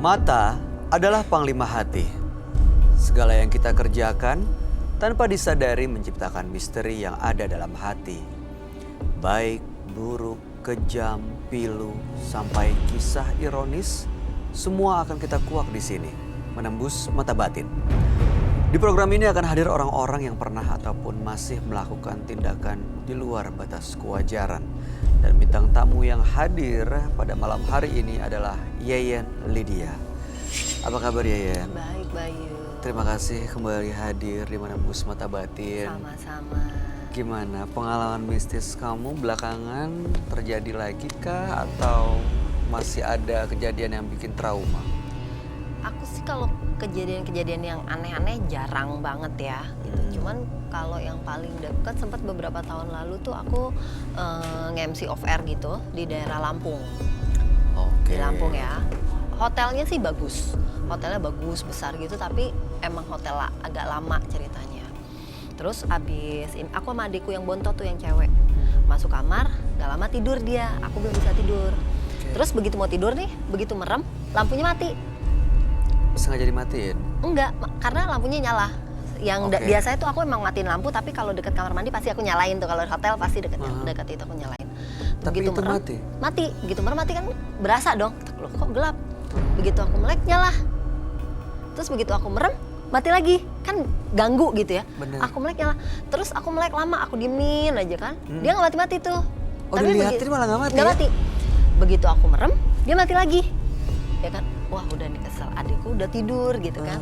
S1: Mata adalah panglima hati. Segala yang kita kerjakan tanpa disadari menciptakan misteri yang ada dalam hati. Baik, buruk, kejam, pilu, sampai kisah ironis, semua akan kita kuak di sini. Menembus Mata Batin. Di program ini akan hadir orang-orang yang pernah ataupun masih melakukan tindakan di luar batas kewajaran. Dan bintang tamu yang hadir pada malam hari ini adalah Yeyen Lydia. Apa kabar Yeyen?
S9: Baik, Bayu.
S1: Terima kasih kembali hadir di Menembus Mata Batin.
S9: Sama-sama.
S1: Gimana pengalaman mistis kamu belakangan terjadi lagi kah atau masih ada kejadian yang bikin trauma?
S9: Aku sih kalau kejadian-kejadian yang aneh-aneh jarang banget ya. Gitu. Cuman kalau yang paling dekat sempat beberapa tahun lalu tuh aku nge-MC off air gitu di daerah Lampung.
S1: Oke.
S9: Di Lampung ya. Hotelnya sih bagus. Hotelnya bagus, besar gitu, tapi emang hotel agak lama ceritanya. Terus abis aku sama adikku yang bontot tuh yang cewek masuk kamar, gak lama tidur dia. Aku belum bisa tidur. Terus begitu mau tidur nih, begitu merem, lampunya mati.
S1: Sengaja dimatiin?
S9: Enggak, karena lampunya nyala. Yang
S1: Oke.
S9: biasanya tuh aku emang matiin lampu, tapi kalau deket kamar mandi pasti aku nyalain tuh. Kalau di hotel pasti deket itu aku nyalain.
S1: Tapi itu
S9: merem,
S1: mati?
S9: Mati. Begitu merem mati kan berasa dong. Loh kok gelap? Begitu aku melek nyala. Terus begitu aku merem mati lagi. Kan ganggu gitu ya.
S1: Bener.
S9: Aku melek nyala. Terus aku melek lama, aku diemin aja kan. Dia nggak mati-mati tuh.
S1: Oh, dilihatin malah nggak mati
S9: Nggak
S1: ya?
S9: mati. Begitu aku merem, dia mati lagi. Ya kan, wah udah nih kesel, adikku udah tidur gitu kan.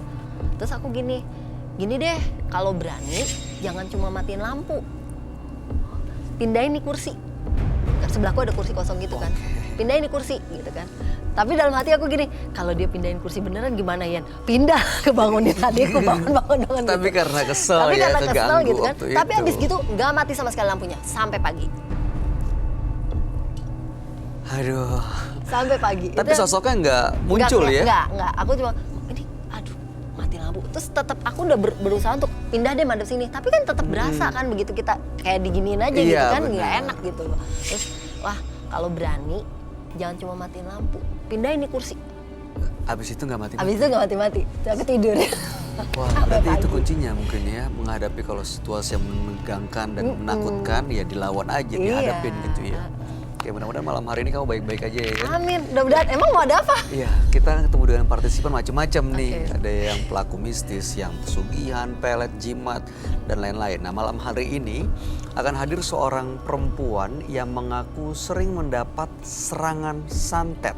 S9: Terus aku gini deh, kalau berani jangan cuma matiin lampu. Pindahin nih kursi. Sebelahku ada kursi kosong gitu kan. Pindahin nih kursi gitu kan. Tapi dalam hati aku gini, kalau dia pindahin kursi beneran gimana Yan? Pindah ke bangunin adikku, bangun.
S1: Tapi
S9: gitu.
S1: karena kesel
S9: Tapi
S1: ya,
S9: karena kesel
S1: keganggu
S9: gitu kan.
S1: waktu
S9: Tapi
S1: itu.
S9: abis gitu nggak mati sama sekali lampunya sampai pagi.
S1: Aduh.
S9: Sampai pagi.
S1: Tapi
S9: Itu-
S1: sosoknya nggak muncul ya?
S9: Enggak. Aku cuma ini aduh mati lampu. Terus tetap aku udah berusaha untuk pindah deh madep sini. Tapi kan tetap berasa kan begitu kita kayak diginiin aja gitu
S1: Iya,
S9: kan
S1: benar.
S9: nggak enak gitu loh. Terus wah kalau berani jangan cuma matiin lampu. Pindahin nih kursi.
S1: Abis itu nggak mati.
S9: Abis itu nggak mati-mati. Aku tidur.
S1: Wah,
S9: Sampai
S1: berarti itu
S9: pagi.
S1: kuncinya mungkin ya, menghadapi kalau situasi yang menegangkan dan menakutkan ya dilawan aja, dihadapin gitu ya. Oke, mudah-mudahan malam hari ini kamu baik-baik aja ya.
S9: Amin. Mudah-mudahan. Emang mau ada apa?
S1: Iya, kita ketemu dengan partisipan macam-macam nih.
S9: Oke.
S1: Ada yang pelaku mistis, yang pesugihan, pelet, jimat, dan lain-lain. Nah, malam hari ini akan hadir seorang perempuan yang mengaku sering mendapat serangan santet.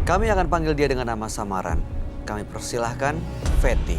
S1: Kami akan panggil dia dengan nama samaran. Kami persilahkan Fetty.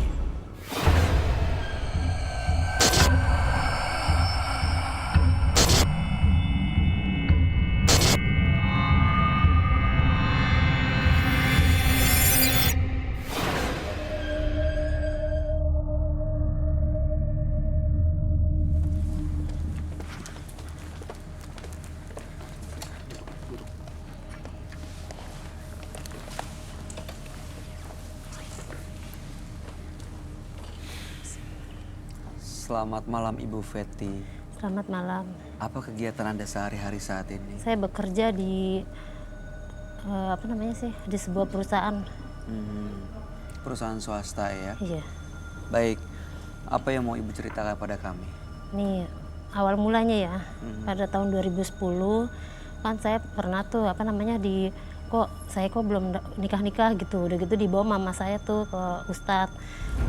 S1: Selamat malam Ibu Fetty.
S10: Selamat malam.
S1: Apa kegiatan Anda sehari-hari saat ini?
S10: Saya bekerja di di sebuah perusahaan.
S1: Perusahaan swasta ya?
S10: Iya.
S1: Baik, apa yang mau Ibu ceritakan pada kami?
S10: Nih awal mulanya ya, pada tahun 2010 kan saya pernah tuh saya belum nikah gitu. Udah gitu dibawa mama saya tuh ke ustadz.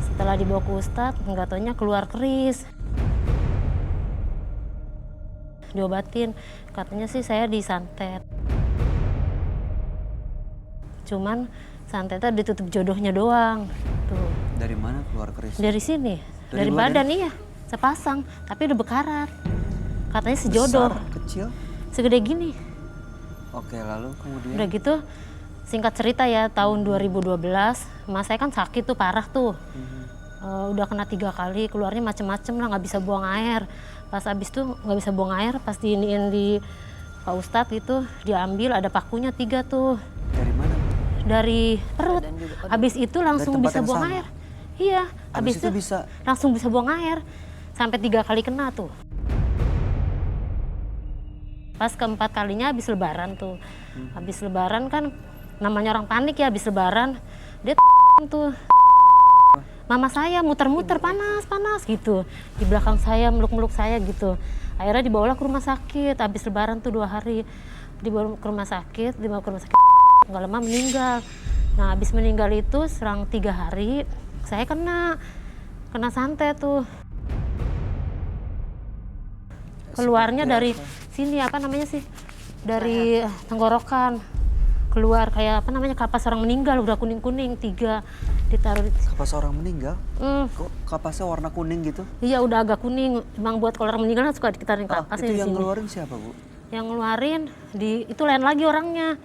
S10: Setelah dibawa ke ustadz, nggak taunya keluar keris. Diobatin, katanya sih saya disantet. Cuman santetnya ditutup jodohnya doang. Tuh.
S1: Dari mana keluar keris?
S10: Dari sini,
S1: Dari
S10: dari
S1: luar
S10: badan iya, sepasang, tapi udah bekarat. Katanya sejodoh,
S1: Besar, kecil?
S10: segede gini.
S1: Oke, lalu kemudian?
S10: Udah gitu, singkat cerita ya, tahun 2012, emak saya kan sakit tuh, parah tuh. Udah kena 3 kali, keluarnya macem-macem lah, nggak bisa buang air. Pas abis tuh nggak bisa buang air, pas diiniin di Pak Ustadz gitu, diambil ada pakunya 3 tuh.
S1: Dari mana?
S10: Dari perut. Abis itu langsung
S1: Dari tempat
S10: bisa
S1: yang
S10: buang
S1: sama?
S10: air. Iya,
S1: Abis
S10: abis
S1: itu bisa?
S10: langsung bisa buang air. Sampai 3 kali kena tuh. Pas keempat kalinya habis lebaran tuh. Habis lebaran kan namanya orang panik ya, habis lebaran dia tuh. Mama saya muter-muter panas gitu. Di belakang saya meluk-meluk saya gitu. Akhirnya dibawalah ke rumah sakit. Habis lebaran tuh 2 hari. Dibawa ke rumah sakit. Nggak lama meninggal. Nah habis meninggal itu serang 3 hari saya kena santet tuh. Keluarnya dari sini dari tenggorokan keluar kayak kapas orang meninggal, udah kuning-kuning 3 ditaruh di
S1: Kapas orang meninggal? Kok kapasnya warna kuning gitu?
S10: Iya udah agak kuning, emang buat kalau orang meninggal kan suka dikitarin kapasnya
S1: Itu
S10: di
S1: yang
S10: sini.
S1: ngeluarin siapa, Bu?
S10: Yang ngeluarin itu lain lagi orangnya,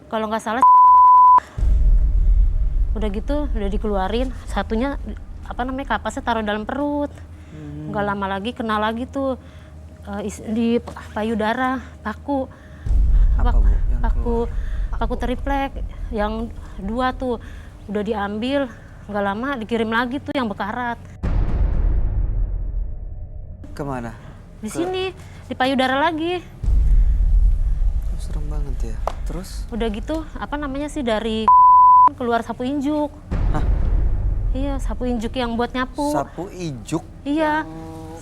S10: kalau nggak salah. Udah gitu udah dikeluarin, satunya kapasnya taruh dalam perut. Nggak lama lagi kena lagi tuh di payudara, paku.
S1: Apa, Bu, yang
S10: Paku triplek yang 2 tuh udah diambil, nggak lama dikirim lagi tuh yang bekarat.
S1: Kemana?
S10: Di sini di payudara lagi.
S1: Serem banget ya. Terus?
S10: Udah gitu dari keluar sapu injuk.
S1: Hah?
S10: Iya, sapu injuk yang buat nyapu.
S1: Sapu ijuk?
S10: Iya,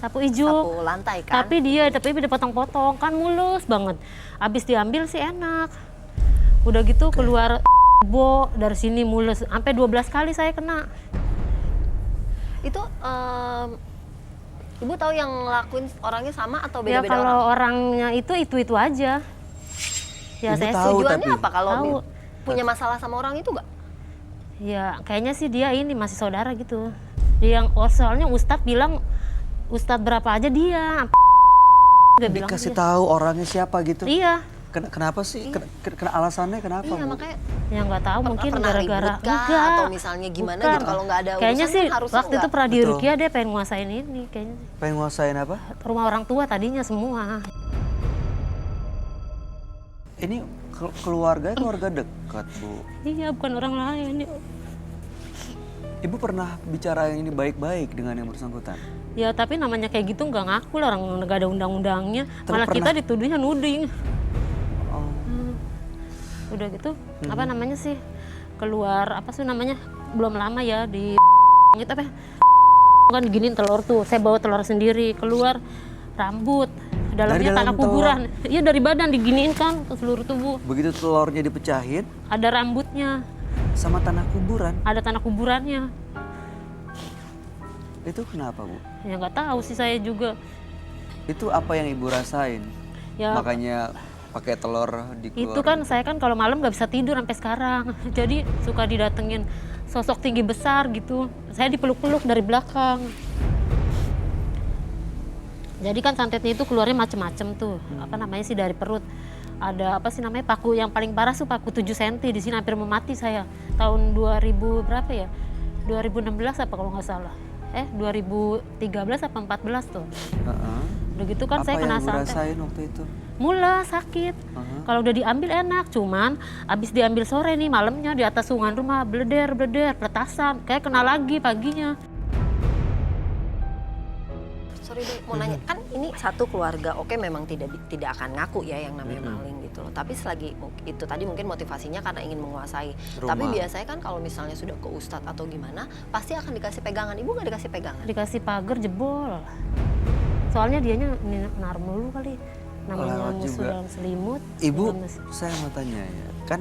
S10: sapu ijuk.
S9: Sapu lantai kan?
S10: Tapi dipotong-potong kan mulus banget. Abis diambil sih enak. Udah gitu keluar dari sini mulus. Sampai 12 kali saya kena.
S9: Itu Ibu tahu yang ngelakuin orangnya sama atau
S10: Ya
S9: beda-beda
S10: kalau
S9: orang?
S10: orangnya itu aja. Ya
S6: Ibu
S10: saya
S6: tahu,
S9: Tujuannya
S6: tapi-
S9: apa kalau
S10: Tahu.
S9: punya masalah sama orang itu nggak?
S10: Ya kayaknya sih dia ini masih saudara gitu. Dia yang soalnya Ustadz bilang Ustadz berapa aja dia. Dia bilang
S1: Dikasih
S10: dia.
S1: tahu orangnya siapa gitu.
S10: Iya.
S1: Kenapa sih? Alasannya kenapa,
S9: Iya
S1: Bu?
S9: makanya
S10: Ya nggak tahu mungkin
S9: pernah
S10: gara-gara
S9: ribut kah?
S10: enggak.
S9: Atau misalnya gimana
S10: Bukan.
S9: gitu kalau nggak ada
S10: Kayaknya
S9: urusan
S10: sih
S9: kan harusnya
S10: waktu itu
S9: nggak.
S10: pernah di
S1: Betul.
S10: Rukia dia pengen nguasain ini kayaknya.
S1: Pengen nguasain apa?
S10: Rumah orang tua tadinya semua.
S1: Ini keluarga dekat, Bu.
S10: Iya bukan orang lain.
S1: Ibu pernah bicara ini baik-baik dengan yang bersangkutan?
S10: Ya tapi namanya kayak gitu nggak ngaku lah, orang nggak ada undang-undangnya.
S1: Tapi
S10: Malah kita
S1: pernah-
S10: dituduhnya nuding.
S1: Oh.
S10: Udah gitu apa namanya sih keluar apa sih namanya belum lama ya di gitu apa kan diginiin telur tuh, saya bawa telur sendiri keluar rambut dalamnya
S1: dalam
S10: tanah
S1: telur?
S10: kuburan. Iya dari badan diginiin kan ke seluruh tubuh,
S1: Begitu telurnya dipecahin
S10: ada rambutnya,
S1: sama tanah kuburan,
S10: ada tanah kuburannya.
S1: itu kenapa, Bu?
S10: Ya nggak tahu sih saya juga.
S1: Itu apa yang Ibu rasain?
S10: Ya
S1: Makanya pakai telur dikeluarin.
S10: itu kan saya kan kalau malam nggak bisa tidur sampai sekarang. Jadi suka didatengin sosok tinggi besar gitu. Saya dipeluk-peluk dari belakang. Jadi kan santetnya itu keluarnya macem-macem tuh. Apa namanya sih dari perut. Ada apa sih namanya paku yang paling parah tuh paku 7 cm di sini hampir mau mati saya. Tahun 2000 berapa ya? 2016 apa kalau nggak salah. 2013 apa 14 tuh.
S1: Heeh.
S10: Udah gitu kan
S1: Apa
S10: saya kena
S1: yang Ibu
S10: santet.
S1: rasain waktu itu?
S10: Mula sakit. Kalau udah diambil enak, cuman abis diambil sore nih malamnya di atas sungan rumah bleder peletasan, kayak kena lagi paginya.
S9: Sorry deh, mau nanya kan ini satu keluarga, oke memang tidak akan ngaku ya yang namanya maling gitu loh. Tapi selagi itu tadi mungkin motivasinya karena ingin menguasai.
S1: Rumah.
S9: Tapi biasanya kan kalau misalnya sudah ke ustadz atau gimana, pasti akan dikasih pegangan. Ibu nggak dikasih pegangan?
S10: Dikasih pagar jebol. Soalnya dianya naruh mulu kali. Namanya
S1: Lewat
S10: musuh
S1: juga.
S10: dalam selimut.
S1: Ibu,
S10: dalam mes-
S1: saya mau tanya ya, kan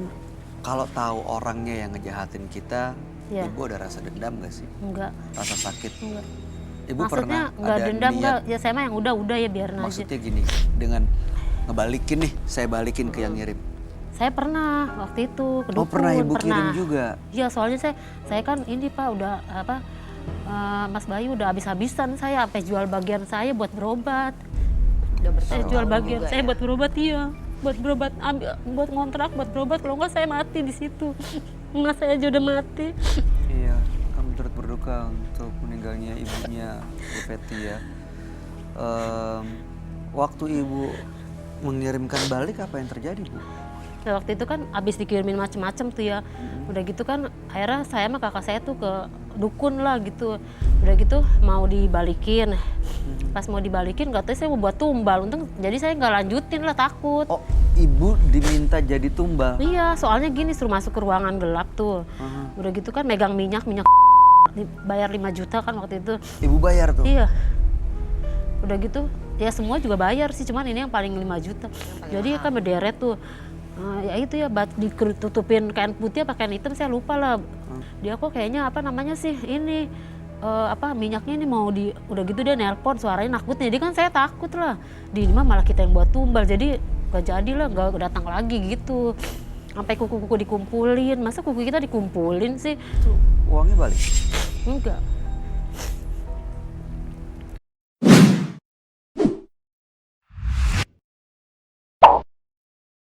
S1: kalau tahu orangnya yang ngejahatin kita,
S10: Iya.
S1: Ibu ada rasa dendam gak sih?
S10: Enggak,
S1: Rasa sakit?
S10: enggak.
S1: Ibu
S10: Maksudnya
S1: pernah
S10: enggak
S1: ada
S10: dendam
S1: niat,
S10: enggak. Ya saya mah yang udah ya biarin aja.
S1: maksudnya gini, dengan ngebalikin nih, saya balikin ke yang ngirim.
S10: Saya pernah waktu itu ke
S1: Oh,
S10: dukun,
S1: pernah Ibu kirim juga?
S10: Iya, soalnya saya kan ini Pak udah apa Mas Bayu udah habis-habisan saya sampai jual bagian saya buat berobat.
S9: Udah
S10: Saya
S9: bertahun
S10: jual
S9: tahun
S10: bagian
S9: juga
S10: saya
S9: ya?
S10: buat berobat iya. Buat berobat buat ngontrak buat berobat kalau enggak saya mati di situ. Enggak saya aja udah mati.
S1: Iya, kami turut berduka untuk meninggalnya ibunya, Bu Fetty ya. Waktu Ibu mengirimkan balik apa yang terjadi, Bu?
S10: Nah, waktu itu kan abis dikirimin macem-macem tuh ya. Udah gitu kan akhirnya saya sama kakak saya tuh ke dukun lah gitu. Udah gitu mau dibalikin. Pas mau dibalikin katanya saya mau buat tumbal. Untung jadi saya nggak lanjutin lah takut.
S1: Oh, Ibu diminta jadi tumbal?
S10: Iya soalnya gini suruh masuk ke ruangan gelap tuh. Udah gitu kan megang minyak bayar 5 juta kan waktu itu.
S1: Ibu bayar tuh?
S10: Iya. Udah gitu ya semua juga bayar sih cuman ini yang paling 5 juta. Jadi kan berderet tuh. Ya itu ya ditutupin kain putih apa kain hitam saya lupa lah. Dia kok kayaknya apa namanya sih ini minyaknya ini mau udah gitu dia nelpon suaranya nakutnya. Jadi kan saya takut lah. Di mah malah kita yang buat tumbal jadi gak jadi lah gak datang lagi gitu. Sampai kuku-kuku dikumpulin. Masa kuku kita dikumpulin sih?
S1: Uangnya balik?
S10: Enggak.